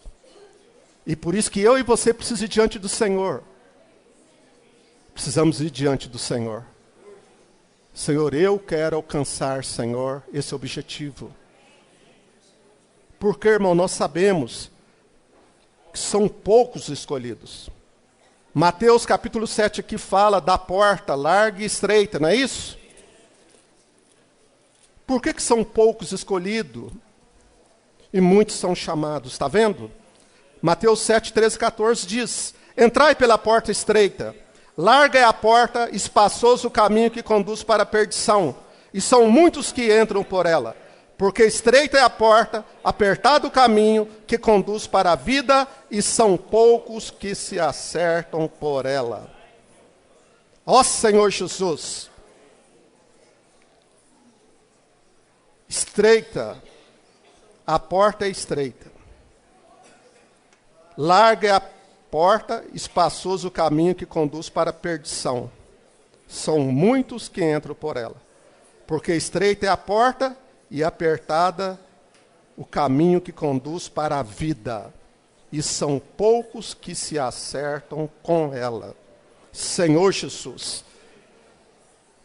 E por isso que eu e você precisamos ir diante do Senhor. Precisamos ir diante do Senhor. Senhor, eu quero alcançar, Senhor, esse objetivo. Porque, irmão, nós sabemos que são poucos escolhidos. Mateus capítulo 7 aqui fala da porta larga e estreita, não é isso? Por que são poucos escolhidos e muitos são chamados? Está vendo? Mateus 7, 13, 14 diz: entrai pela porta estreita, Larga é a porta, espaçoso o caminho que conduz para a perdição, e são muitos que entram por ela. Porque estreita é a porta, apertado o caminho que conduz para a vida, e são poucos que se acertam por ela. Ó Senhor Jesus, estreita, a porta é estreita. Larga é a porta, espaçoso o caminho que conduz para a perdição. São muitos que entram por ela. Porque estreita é a porta e apertada o caminho que conduz para a vida. E são poucos que se acertam com ela. Senhor Jesus,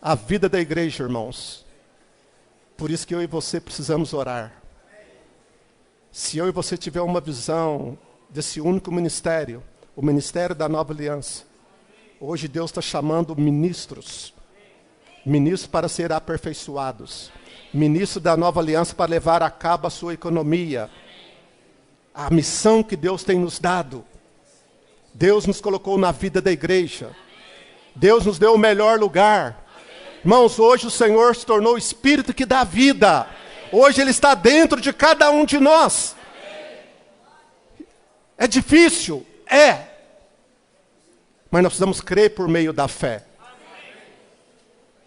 a vida da igreja, irmãos. Por isso que eu e você precisamos orar. Se eu e você tiver uma visão desse único ministério, o ministério da Nova Aliança, hoje Deus está chamando ministros para serem aperfeiçoados, ministros da Nova Aliança para levar a cabo a sua economia, a missão que Deus tem nos dado. Deus nos colocou na vida da igreja, Deus nos deu o melhor lugar. Irmãos, hoje o Senhor se tornou o Espírito que dá vida. Hoje Ele está dentro de cada um de nós. É difícil? É. Mas nós precisamos crer por meio da fé.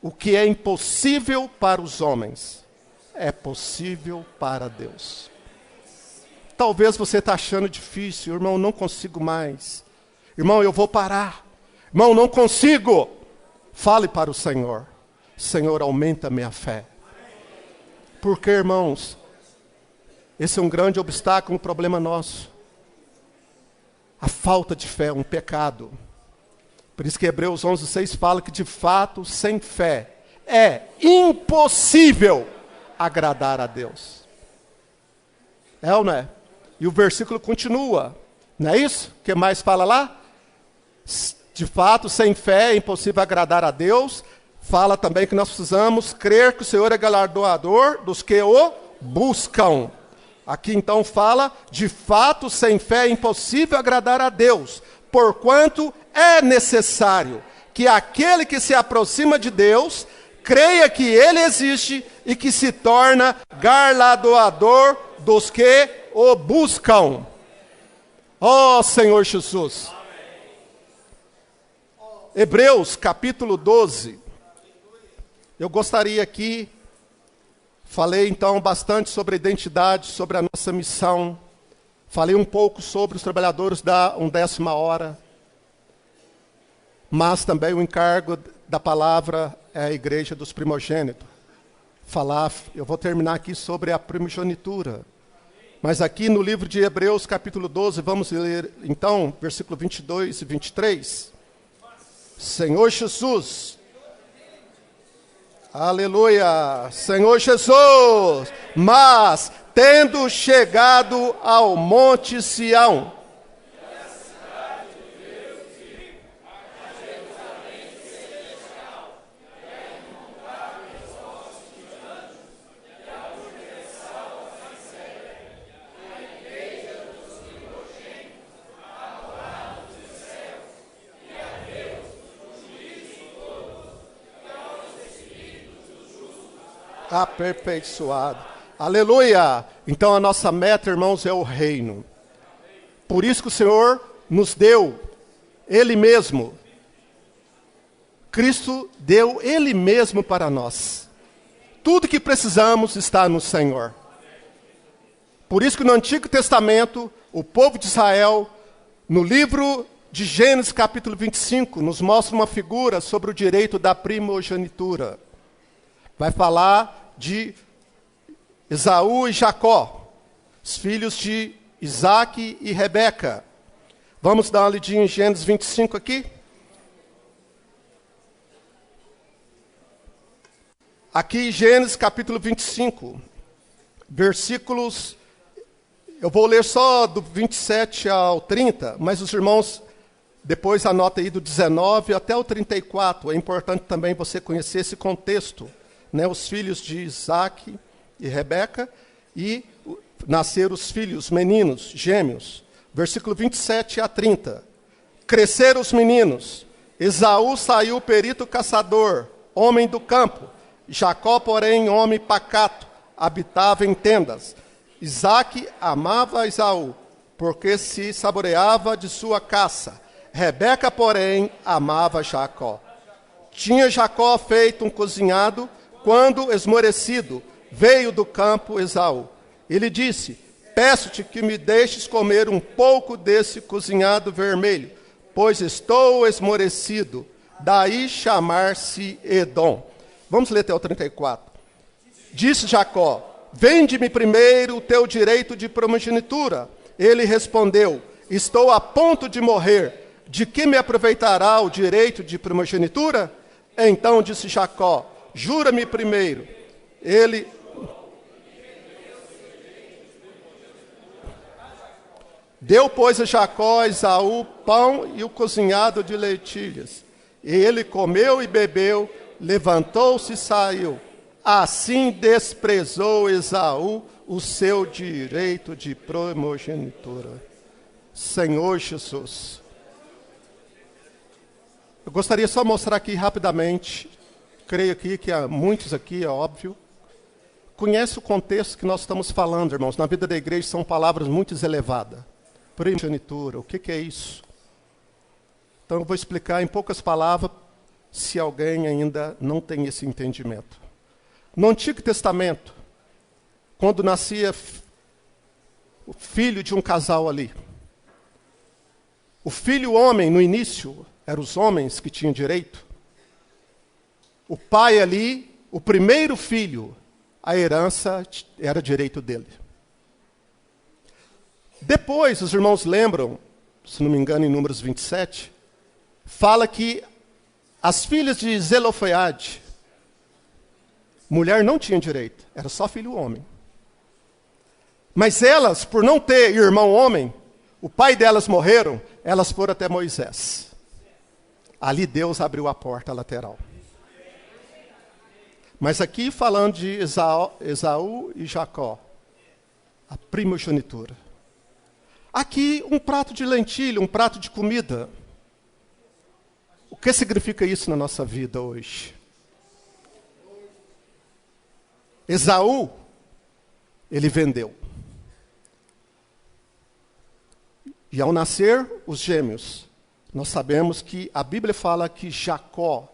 O que é impossível para os homens, é possível para Deus. Talvez você está achando difícil, irmão, não consigo mais. Irmão, eu vou parar. Irmão, não consigo. Fale para o Senhor. Senhor, aumenta a minha fé. Porque, irmãos, esse é um grande obstáculo, um problema nosso. A falta de fé é um pecado. Por isso que Hebreus 11:6 fala que, de fato, sem fé, é impossível agradar a Deus. É ou não é? E o versículo continua. Não é isso? O que mais fala lá? De fato, sem fé é impossível agradar a Deus. Fala também que nós precisamos crer que o Senhor é galardoador dos que o buscam. Aqui então fala, de fato, sem fé é impossível agradar a Deus, porquanto é necessário que aquele que se aproxima de Deus, creia que Ele existe e que se torna galardoador dos que o buscam. Ó Senhor Jesus. Hebreus capítulo 12. Eu gostaria aqui, falei então bastante sobre a identidade, sobre a nossa missão. Falei um pouco sobre os trabalhadores da 1ª hora. Mas também o encargo da palavra é a igreja dos primogênitos. Eu vou terminar aqui sobre a primogenitura. Mas aqui no livro de Hebreus capítulo 12, vamos ler então, versículo 22 e 23. Senhor Jesus, aleluia, Senhor Jesus, mas tendo chegado ao monte Sião, aperfeiçoado. Aleluia! Então a nossa meta, irmãos, é o reino. Por isso que o Senhor nos deu Ele mesmo. Cristo deu Ele mesmo para nós. Tudo que precisamos está no Senhor. Por isso que no Antigo Testamento, o povo de Israel, no livro de Gênesis capítulo 25, nos mostra uma figura sobre o direito da primogenitura. Vai falar de Esaú e Jacó, os filhos de Isaac e Rebeca. Vamos dar uma lidinha em Gênesis 25 aqui? Aqui em Gênesis capítulo 25, versículos, eu vou ler só do 27 ao 30, mas os irmãos, depois anota aí do 19 até o 34. É importante também você conhecer esse contexto. Os filhos de Isaac e Rebeca, e nasceram os filhos meninos, gêmeos. Versículo 27 a 30. Cresceram os meninos, Esaú saiu perito caçador, homem do campo. Jacó, porém, homem pacato, habitava em tendas. Isaque amava Esaú, porque se saboreava de sua caça. Rebeca, porém, amava Jacó. Tinha Jacó feito um cozinhado, quando, esmorecido, veio do campo Esaú. Ele disse: peço-te que me deixes comer um pouco desse cozinhado vermelho, pois estou esmorecido. Daí chamar-se Edom. Vamos ler até o 34. Disse Jacó: vende-me primeiro o teu direito de primogenitura. Ele respondeu: estou a ponto de morrer. De que me aproveitará o direito de primogenitura? Então disse Jacó: jura-me primeiro. Ele deu, pois, a Jacó, a Esaú, pão e o cozinhado de lentilhas. E ele comeu e bebeu, levantou-se e saiu. Assim desprezou Esaú o seu direito de primogenitura. Senhor Jesus. Eu gostaria só de mostrar aqui rapidamente, creio aqui que há muitos aqui, é óbvio, conhece o contexto que nós estamos falando, irmãos. Na vida da igreja são palavras muito elevadas. Primogenitura, o que é isso? Então eu vou explicar em poucas palavras, se alguém ainda não tem esse entendimento. No Antigo Testamento, quando nascia o filho de um casal ali, o filho homem, no início, eram os homens que tinham direito. O pai ali, o primeiro filho, a herança era direito dele. Depois, os irmãos lembram, se não me engano, em Números 27, fala que as filhas de Zelofeade, mulher não tinha direito, era só filho homem. Mas elas, por não ter irmão homem, o pai delas morreram, elas foram até Moisés. Ali Deus abriu a porta lateral. Mas aqui falando de Esaú e Jacó, a primogenitura. Aqui um prato de lentilha, um prato de comida. O que significa isso na nossa vida hoje? Esaú, ele vendeu. E ao nascer os gêmeos, nós sabemos que a Bíblia fala que Jacó,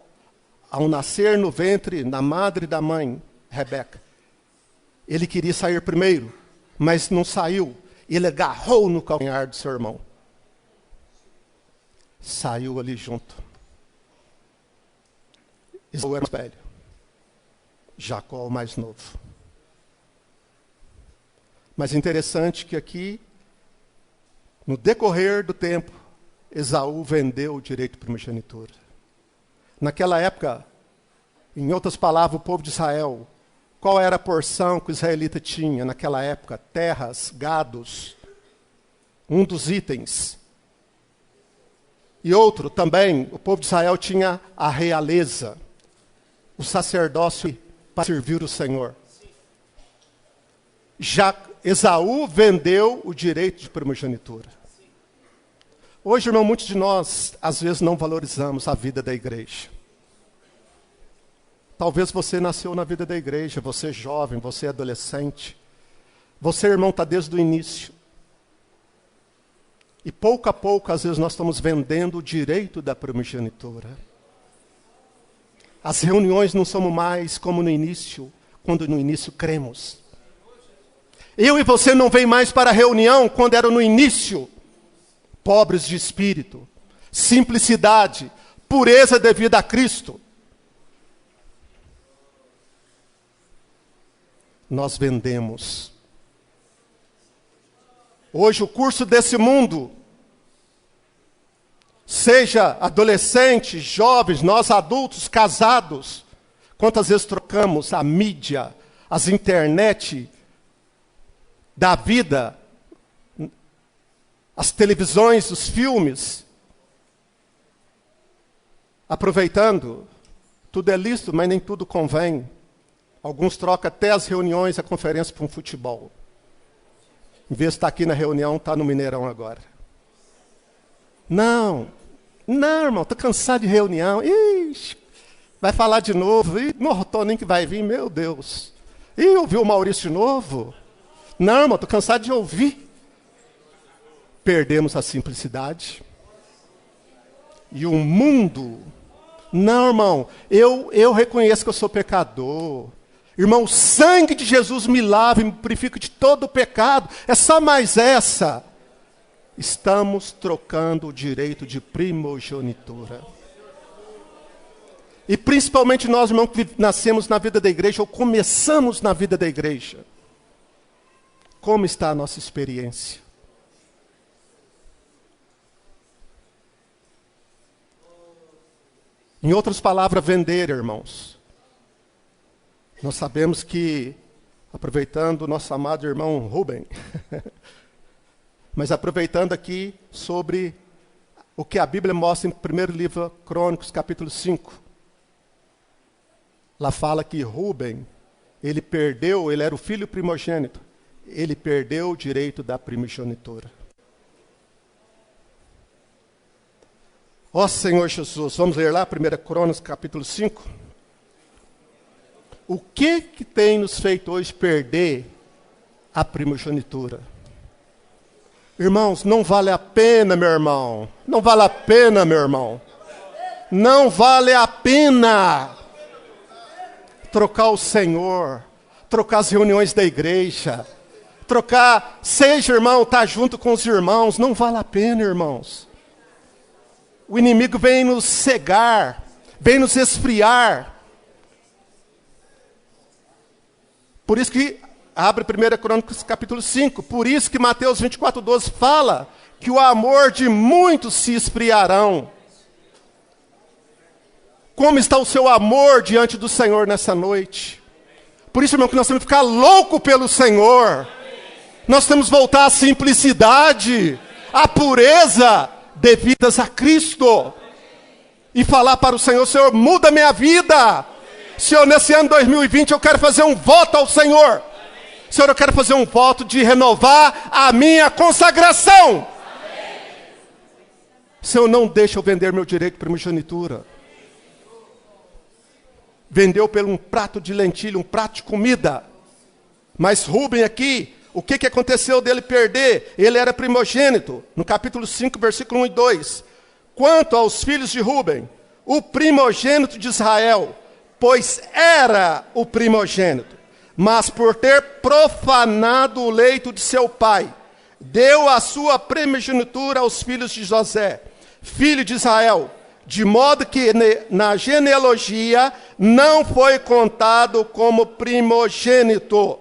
ao nascer no ventre, na madre da mãe, Rebeca, ele queria sair primeiro, mas não saiu. Ele agarrou no calcanhar do seu irmão. Saiu ali junto. Esaú era o mais velho. Jacó o mais novo. Mas interessante que aqui, no decorrer do tempo, Esaú vendeu o direito de primogenitura. Naquela época, em outras palavras, o povo de Israel, qual era a porção que o israelita tinha naquela época? Terras, gados, um dos itens. E outro também, o povo de Israel tinha a realeza, o sacerdócio para servir o Senhor. Já Esaú vendeu o direito de primogenitura. Hoje, irmão, muitos de nós, às vezes, não valorizamos a vida da igreja. Talvez você nasceu na vida da igreja, você é jovem, você é adolescente. Você, irmão, está desde o início. E pouco a pouco, às vezes, nós estamos vendendo o direito da primogenitura. As reuniões não somos mais como no início, quando no início cremos. Eu e você não vem mais para a reunião quando era no início. Pobres de espírito, simplicidade, pureza devida a Cristo. Nós vendemos. Hoje o curso desse mundo, seja adolescentes, jovens, nós adultos, casados, quantas vezes trocamos a mídia, as internet da vida, as televisões, os filmes, aproveitando, tudo é lícito, mas nem tudo convém. Alguns trocam até as reuniões, a conferência para um futebol. Em vez de estar aqui na reunião, está no Mineirão agora. Não, Não, irmão, estou cansado de reunião. Ixi, vai falar de novo. Ih, Mortoninho que vai vir, meu Deus. Ih, ouviu o Maurício de novo? Não, irmão, estou cansado de ouvir. Perdemos a simplicidade. E o mundo... Não, irmão, eu reconheço que eu sou pecador. Irmão, o sangue de Jesus me lava e me purifica de todo o pecado. É só mais essa. Estamos trocando o direito de primogenitura. E principalmente nós, irmãos, que nascemos na vida da igreja, ou começamos na vida da igreja. Como está a nossa experiência? Em outras palavras, vender, irmãos. Nós sabemos que, aproveitando o nosso amado irmão Rubem, mas aproveitando aqui sobre o que a Bíblia mostra em 1º livro Crônicos, capítulo 5. Lá fala que Rubem, ele era o filho primogênito, ele perdeu o direito da primogenitura. Ó Senhor Jesus, vamos ler lá 1 Crônicos, capítulo 5. O que tem nos feito hoje perder a primogenitura? Irmãos, não vale a pena, meu irmão. Não vale a pena, meu irmão. Não vale a pena trocar o Senhor, trocar as reuniões da igreja, seja irmão, estar junto com os irmãos. Não vale a pena, irmãos. O inimigo vem nos cegar, vem nos esfriar. Por isso que, abre 1 Crônicos capítulo 5, por isso que Mateus 24:12 fala que o amor de muitos se esfriarão. Como está o seu amor diante do Senhor nessa noite? Por isso, irmão, que nós temos que ficar louco pelo Senhor. Nós temos que voltar à simplicidade, à pureza, devidas a Cristo. E falar para o Senhor: Senhor, muda minha vida. Senhor, nesse ano 2020 eu quero fazer um voto ao Senhor. Senhor, eu quero fazer um voto de renovar a minha consagração. Senhor, não deixa eu vender meu direito de primogenitura. Vendeu por um prato de lentilha, um prato de comida. Mas Rubem aqui, o que aconteceu dele perder? Ele era primogênito. No capítulo 5, versículo 1 e 2. Quanto aos filhos de Rubem, o primogênito de Israel, pois era o primogênito, mas por ter profanado o leito de seu pai, deu a sua primogenitura aos filhos de José, filho de Israel, de modo que na genealogia não foi contado como primogênito.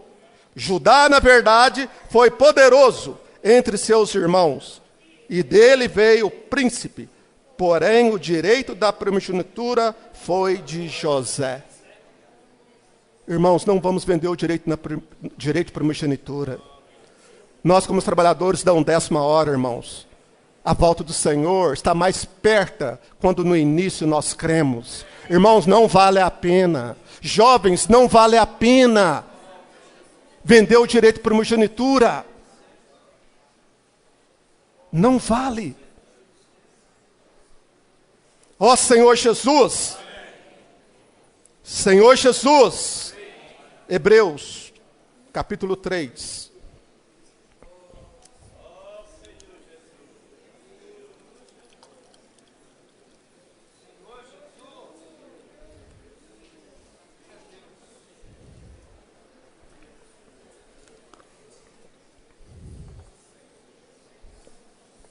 Judá, na verdade, foi poderoso entre seus irmãos, e dele veio o príncipe, porém o direito da primogenitura foi de José. Irmãos, não vamos vender o direito de primogenitura. Nós, como trabalhadores, damos 10ª hora, irmãos. A volta do Senhor está mais perto quando no início nós cremos. Irmãos, não vale a pena. Jovens, não vale a pena vender o direito de primogenitura. Não vale. Ó Senhor Jesus. Senhor Jesus. Hebreus, capítulo 3.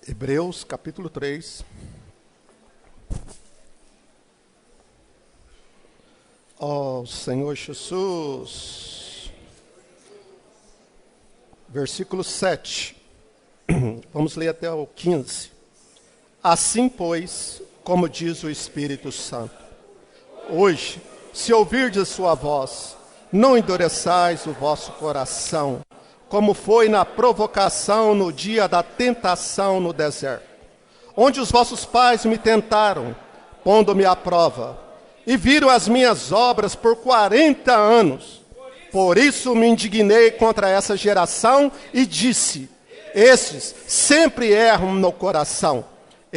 Hebreus, capítulo 3. Ó Senhor Jesus. Versículo 7. Vamos ler até o 15. Assim, pois, como diz o Espírito Santo, hoje, se ouvirdes a sua voz, não endureçais o vosso coração, como foi na provocação no dia da tentação no deserto, onde os vossos pais me tentaram, pondo-me à prova, e viram as minhas obras por 40 anos. Por isso me indignei contra essa geração e disse: estes sempre erram no coração,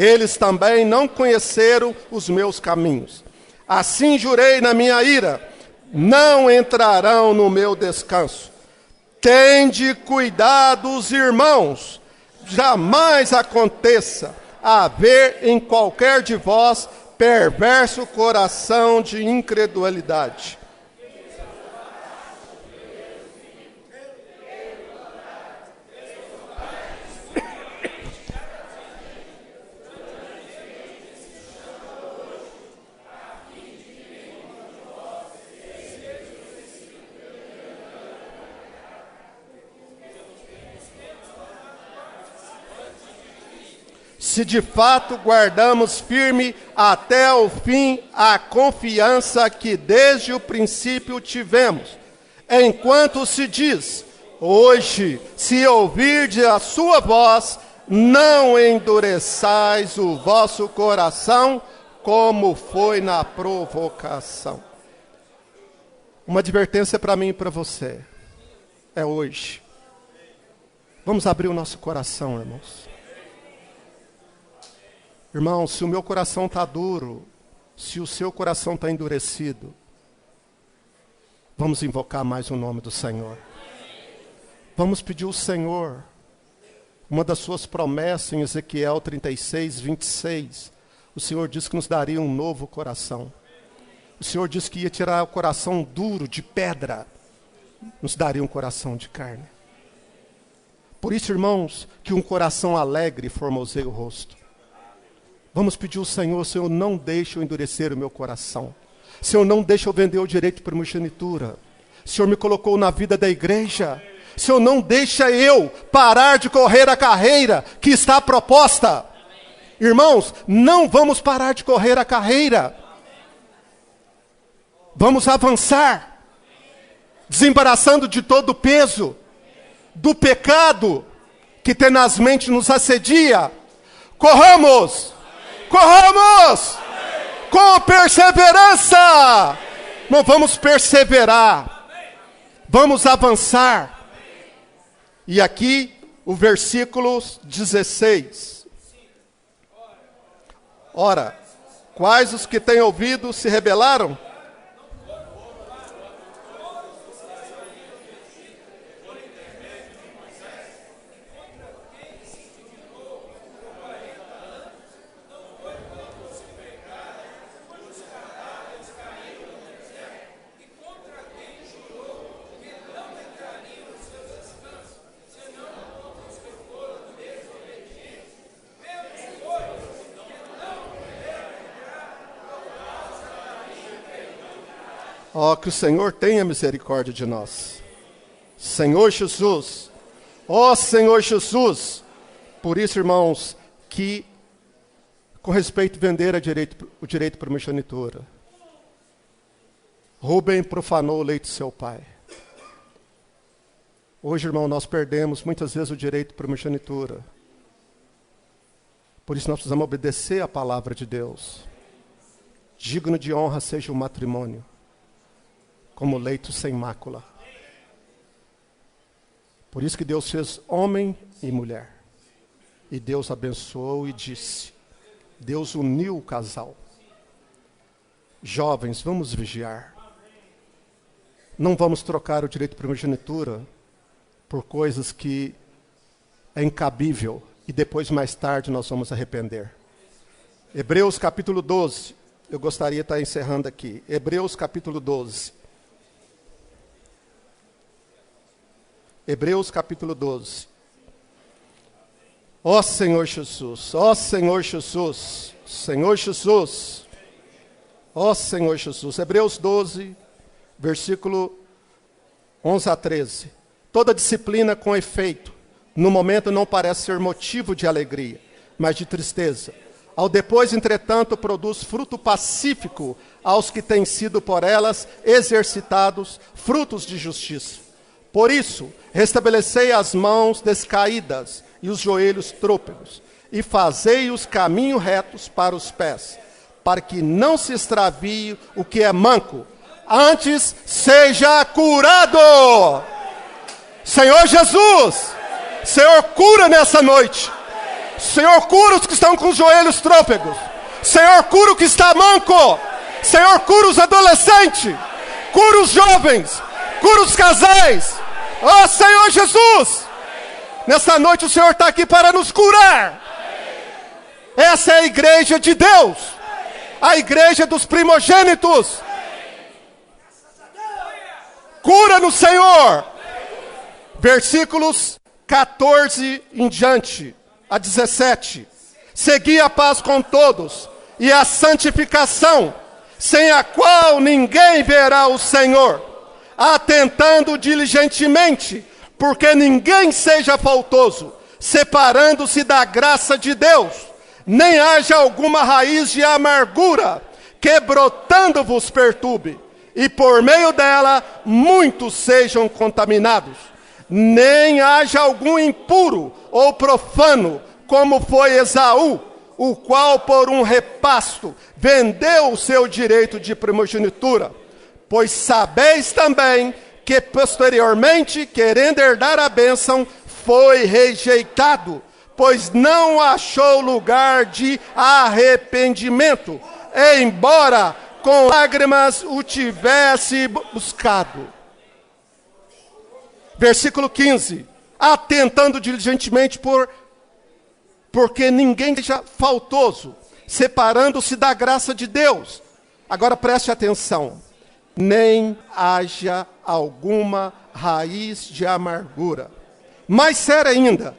Eles também não conheceram os meus caminhos. Assim jurei na minha ira, não entrarão no meu descanso. Tende cuidado, irmãos, jamais aconteça haver em qualquer de vós perverso coração de incredulidade. Se de fato guardamos firme até o fim a confiança que desde o princípio tivemos, enquanto se diz, hoje, se ouvirdes a sua voz, não endureçais o vosso coração, como foi na provocação. Uma advertência para mim e para você, é hoje. Vamos abrir o nosso coração, irmãos. Irmão, se o meu coração está duro, se o seu coração está endurecido, vamos invocar mais o nome do Senhor. Vamos pedir ao Senhor, uma das suas promessas em Ezequiel 36, 26, o Senhor disse que nos daria um novo coração. O Senhor disse que ia tirar o coração duro de pedra, nos daria um coração de carne. Por isso, irmãos, que um coração alegre formoseia o rosto. Vamos pedir ao Senhor, Senhor, não deixe eu endurecer o meu coração. Senhor, não deixe eu vender o direito de primogenitura. Senhor, me colocou na vida da igreja. Senhor, não deixa eu parar de correr a carreira que está proposta. Irmãos, não vamos parar de correr a carreira. Vamos avançar, desembaraçando de todo o peso, do pecado que tenazmente nos assedia. Corramos! Corramos! Com perseverança! Não vamos perseverar. Vamos avançar. E aqui o versículo 16. Ora, quais os que têm ouvido se rebelaram? Ó, que o Senhor tenha misericórdia de nós. Senhor Jesus, ó Senhor Jesus. Por isso, irmãos, que com respeito a vender o direito de primogenitura, Rubem profanou o leito de seu pai. Hoje, irmão, nós perdemos muitas vezes o direito de primogenitura. Por isso nós precisamos obedecer à palavra de Deus. Digno de honra seja o matrimônio, como leito sem mácula. Por isso que Deus fez homem e mulher. E Deus abençoou e disse. Deus uniu o casal. Jovens, vamos vigiar. Não vamos trocar o direito de primogenitura por coisas que é incabível e depois, mais tarde, nós vamos arrepender. Hebreus capítulo 12. Eu gostaria de estar encerrando aqui. Hebreus capítulo 12. Hebreus capítulo 12. Ó Senhor Jesus, ó Senhor Jesus, Senhor Jesus, ó Senhor Jesus. Hebreus 12, versículo 11 a 13. Toda disciplina com efeito, no momento não parece ser motivo de alegria, mas de tristeza. Ao depois, entretanto, produz fruto pacífico aos que têm sido por elas exercitados frutos de justiça. Por isso, restabelecei as mãos descaídas e os joelhos trôpegos, e fazei os caminhos retos para os pés, para que não se extravie o que é manco, antes seja curado. Senhor Jesus, Senhor, cura nessa noite. Senhor, cura os que estão com os joelhos trôpegos. Senhor, cura o que está manco. Senhor, cura os adolescentes. Cura os jovens. Cura os casais. Ó Senhor Jesus. Nessa noite o Senhor está aqui para nos curar. Essa é a igreja de Deus. A igreja dos primogênitos. Cura no Senhor. Versículos 14 em diante, a 17. Segui a paz com todos e a santificação, sem a qual ninguém verá o Senhor, atentando diligentemente, porque ninguém seja faltoso, separando-se da graça de Deus, nem haja alguma raiz de amargura, que brotando vos perturbe, e por meio dela muitos sejam contaminados. Nem haja algum impuro ou profano, como foi Esaú, o qual por um repasto vendeu o seu direito de primogenitura. Pois sabeis também que posteriormente, querendo herdar a bênção, foi rejeitado, pois não achou lugar de arrependimento, embora com lágrimas o tivesse buscado. Versículo 15. Atentando diligentemente porque ninguém seja faltoso, separando-se da graça de Deus. Agora preste atenção. Nem haja alguma raiz de amargura. Mais sério ainda,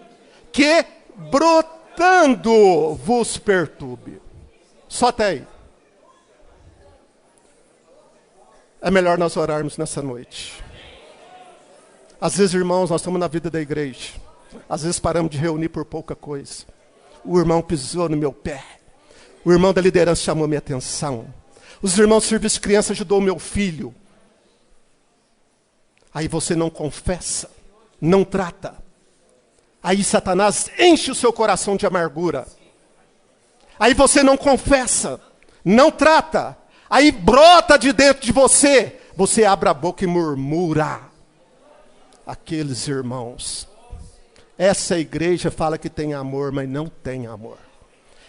que brotando vos perturbe. Só até aí. É melhor nós orarmos nessa noite. Às vezes, irmãos, nós estamos na vida da igreja. Às vezes paramos de reunir por pouca coisa. O irmão pisou no meu pé. O irmão da liderança chamou minha atenção. Os irmãos do serviço de criança ajudou o meu filho. Aí você não confessa, não trata. Aí Satanás enche o seu coração de amargura. Aí você não confessa, não trata. Aí brota de dentro de você. Você abre a boca e murmura. Aqueles irmãos. Essa igreja fala que tem amor, mas não tem amor.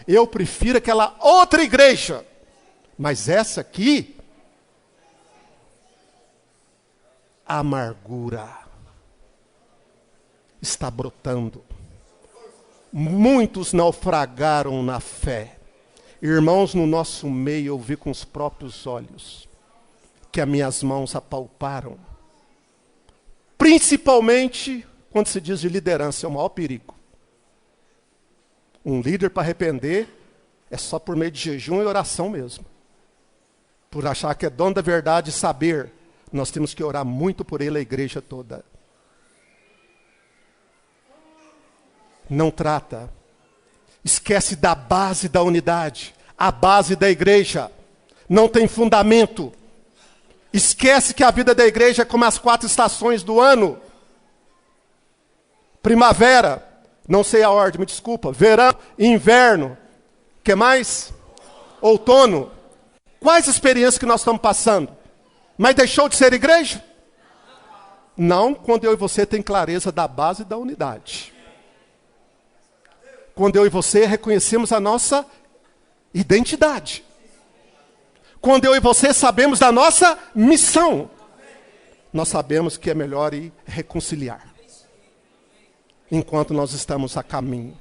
Eu prefiro aquela outra igreja. Mas essa aqui, a amargura está brotando. Muitos naufragaram na fé. Irmãos, no nosso meio eu vi com os próprios olhos que as minhas mãos apalparam. Principalmente quando se diz de liderança, é o maior perigo. Um líder para arrepender é só por meio de jejum e oração mesmo. Por achar que é dono da verdade e saber, nós temos que orar muito por ele, a igreja toda. Não trata. Esquece da base da unidade. A base da igreja não tem fundamento. Esquece que a vida da igreja é como as 4 estações do ano. Primavera, não sei a ordem, me desculpa. Verão, inverno. O que mais? Outono. Quais experiências que nós estamos passando? Mas deixou de ser igreja? Não, quando eu e você tem clareza da base da unidade. Quando eu e você reconhecemos a nossa identidade. Quando eu e você sabemos da nossa missão. Nós sabemos que é melhor ir reconciliar. Enquanto nós estamos a caminho.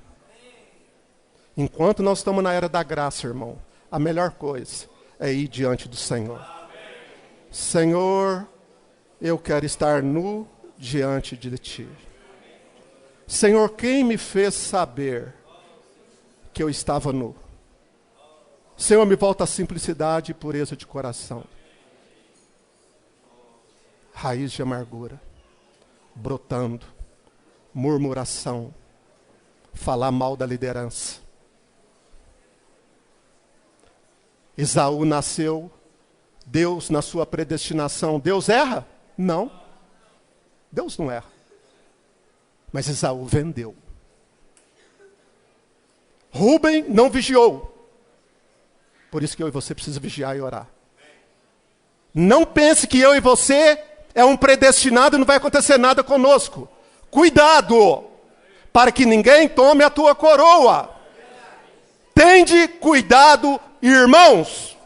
Enquanto nós estamos na era da graça, irmão. A melhor coisa é ir diante do Senhor. Senhor, eu quero estar nu diante de Ti. Senhor, quem me fez saber que eu estava nu? Senhor, me volta a simplicidade e pureza de coração. Raiz de amargura, brotando, murmuração, falar mal da liderança. Esaú nasceu, Deus na sua predestinação. Deus erra? Não. Deus não erra. Mas Esaú vendeu. Rúben não vigiou. Por isso que eu e você precisamos vigiar e orar. Não pense que eu e você é um predestinado e não vai acontecer nada conosco. Cuidado! para que ninguém tome a tua coroa. Tende cuidado, irmãos.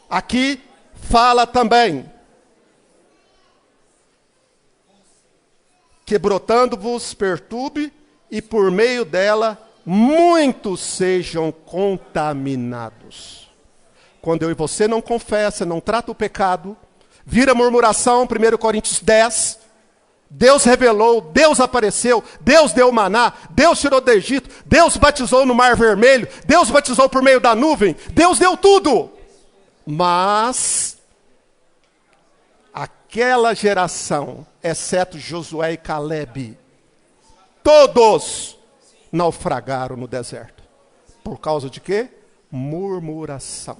Aqui fala também que brotando-vos perturbe e por meio dela muitos sejam contaminados. Quando eu e você não confessa, não trata o pecado, vira murmuração, 1 Coríntios 10, Deus revelou, Deus apareceu, Deus deu maná, Deus tirou do Egito, Deus batizou no Mar Vermelho, Deus batizou por meio da nuvem, Deus deu tudo. Mas aquela geração, exceto Josué e Calebe, todos naufragaram no deserto. Por causa de quê? Murmuração.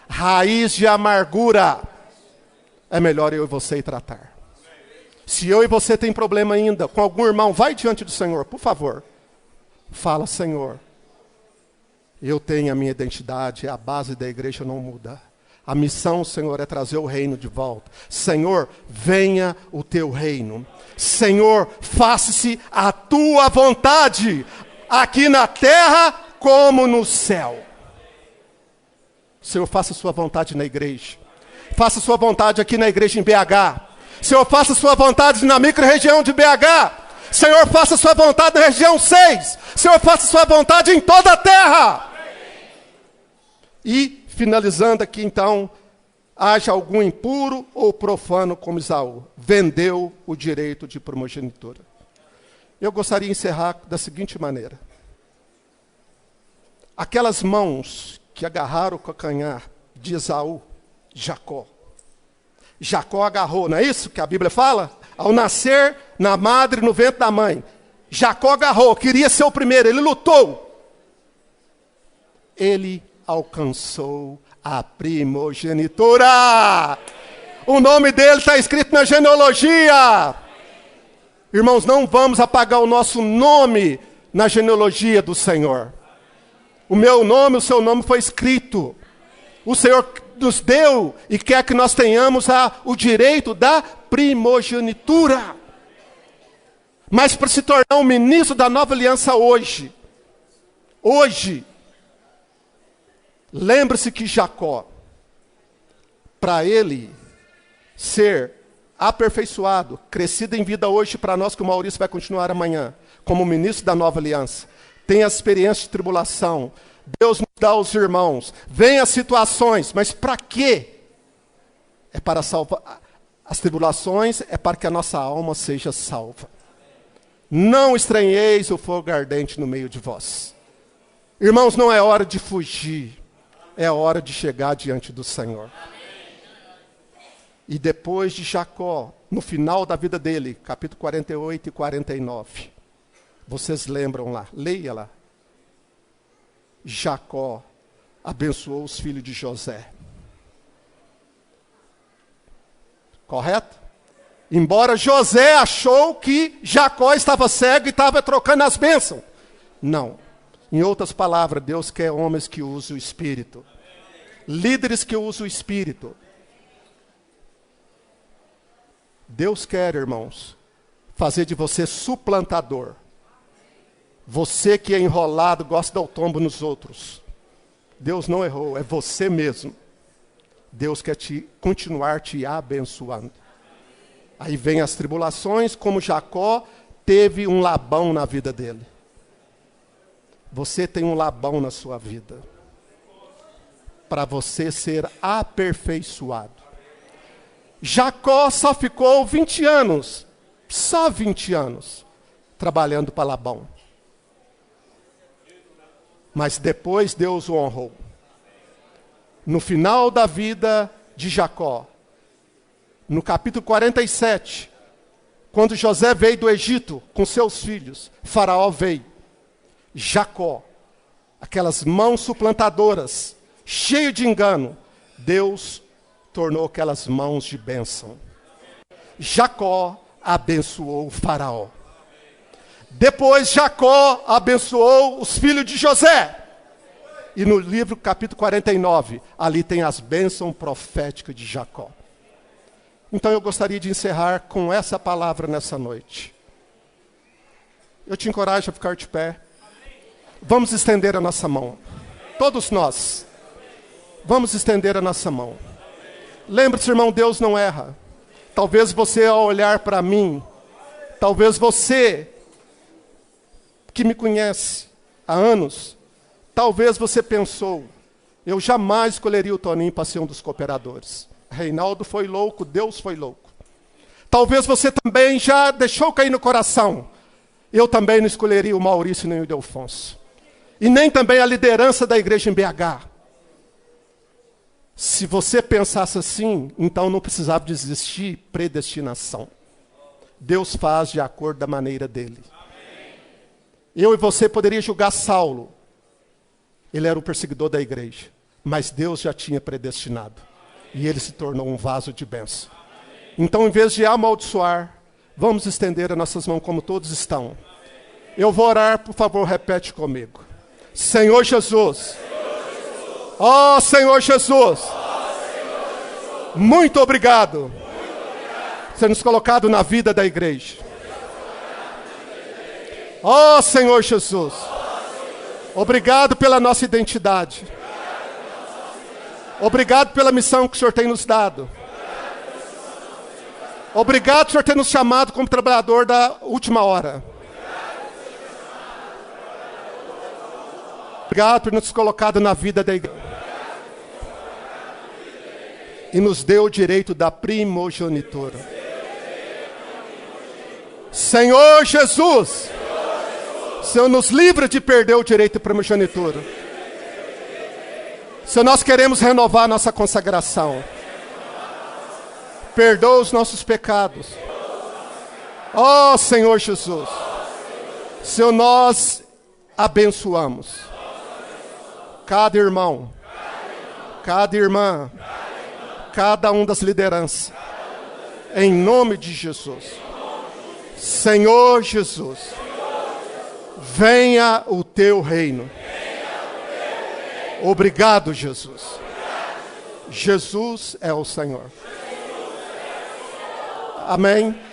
Raiz de amargura. É melhor eu e você ir tratar. Se eu e você tem problema ainda com algum irmão, vai diante do Senhor, por favor. Fala, Senhor, eu tenho a minha identidade, a base da igreja não muda. A missão, Senhor, é trazer o reino de volta. Senhor, venha o teu reino. Senhor, faça-se a tua vontade, aqui na terra como no céu. Senhor, faça a sua vontade na igreja. Faça a sua vontade aqui na igreja em BH. Senhor, faça a sua vontade na micro-região de BH. Senhor, faça a sua vontade na região 6. Senhor, faça a sua vontade em toda a terra. E, finalizando aqui então, haja algum impuro ou profano como Esaú, vendeu o direito de primogenitura. Eu gostaria de encerrar da seguinte maneira. Aquelas mãos que agarraram o calcanhar de Esaú, Jacó. Jacó agarrou, não é isso que a Bíblia fala? Ao nascer na madre, no ventre da mãe. Jacó agarrou, queria ser o primeiro, ele lutou. Ele alcançou a primogenitura. O nome dele está escrito na genealogia. Irmãos, não vamos apagar o nosso nome na genealogia do Senhor. O meu nome, o seu nome foi escrito. O Senhor nos deu e quer que nós tenhamos o direito da primogenitura. Mas para se tornar um ministro da nova aliança hoje, lembre-se que Jacó, para ele ser aperfeiçoado, crescido em vida hoje para nós, que o Maurício vai continuar amanhã, como ministro da nova aliança, tem a experiência de tribulação, Deus nos dá os irmãos, vem as situações, mas para quê? É para salvar, as tribulações é para que a nossa alma seja salva. Não estranheis o fogo ardente no meio de vós. Irmãos, não é hora de fugir, é hora de chegar diante do Senhor. E depois de Jacó, no final da vida dele, capítulo 48 e 49, vocês lembram lá, leia lá. Jacó abençoou os filhos de José. Correto? Embora José achou que Jacó estava cego e estava trocando as bênçãos. Não. Em outras palavras, Deus quer homens que usem o Espírito. Líderes que usam o Espírito. Deus quer, irmãos, fazer de você suplantador. Você que é enrolado, gosta de dar o tombo nos outros. Deus não errou, é você mesmo. Deus quer continuar te abençoando. Aí vem as tribulações, como Jacó teve um Labão na vida dele. Você tem um Labão na sua vida. Para você ser aperfeiçoado. Jacó só ficou 20 anos, só 20 anos, trabalhando para Labão. Mas depois Deus o honrou. No final da vida de Jacó, no capítulo 47, quando José veio do Egito com seus filhos, Faraó veio. Jacó, aquelas mãos suplantadoras, cheio de engano, Deus tornou aquelas mãos de bênção. Jacó abençoou o Faraó. Depois Jacó abençoou os filhos de José. E no livro capítulo 49, ali tem as bênçãos proféticas de Jacó. Então eu gostaria de encerrar com essa palavra nessa noite. Eu te encorajo a ficar de pé. Vamos estender a nossa mão. Todos nós. Vamos estender a nossa mão. Lembre-se, irmão, Deus não erra. Talvez você, ao olhar para mim, talvez você, que me conhece há anos, talvez você pensou, eu jamais escolheria o Toninho para ser um dos cooperadores. Reinaldo foi louco, Deus foi louco. Talvez você também já deixou cair no coração, eu também não escolheria o Maurício nem o Delfonso. E nem também a liderança da igreja em BH. Se você pensasse assim, então não precisava de existir predestinação. Deus faz de acordo da maneira dele. Eu e você poderia julgar Saulo. Ele era o perseguidor da igreja. Mas Deus já tinha predestinado. E ele se tornou um vaso de bênção. Então, em vez de amaldiçoar, vamos estender as nossas mãos como todos estão. Eu vou orar, por favor, repete comigo. Senhor Jesus. Ó Senhor Jesus. Muito obrigado por ter nos colocado na vida da igreja. Ó Senhor Jesus. Obrigado pela nossa identidade. Obrigado pela missão que o Senhor tem nos dado. Obrigado por o Senhor ter nos chamado como trabalhador da última hora. Obrigado por nos colocado na vida da igreja. E nos deu o direito da primogenitura. Senhor Jesus, Senhor, nos livra de perder o direito da primogenitura. Senhor, nós queremos renovar nossa consagração. Perdoa os nossos pecados. Ó Senhor Jesus, Senhor, nós abençoamos cada irmão, cada irmã, cada um das lideranças, em nome de Jesus. Senhor Jesus, venha o teu reino. Obrigado, Jesus. Jesus é o Senhor. Amém.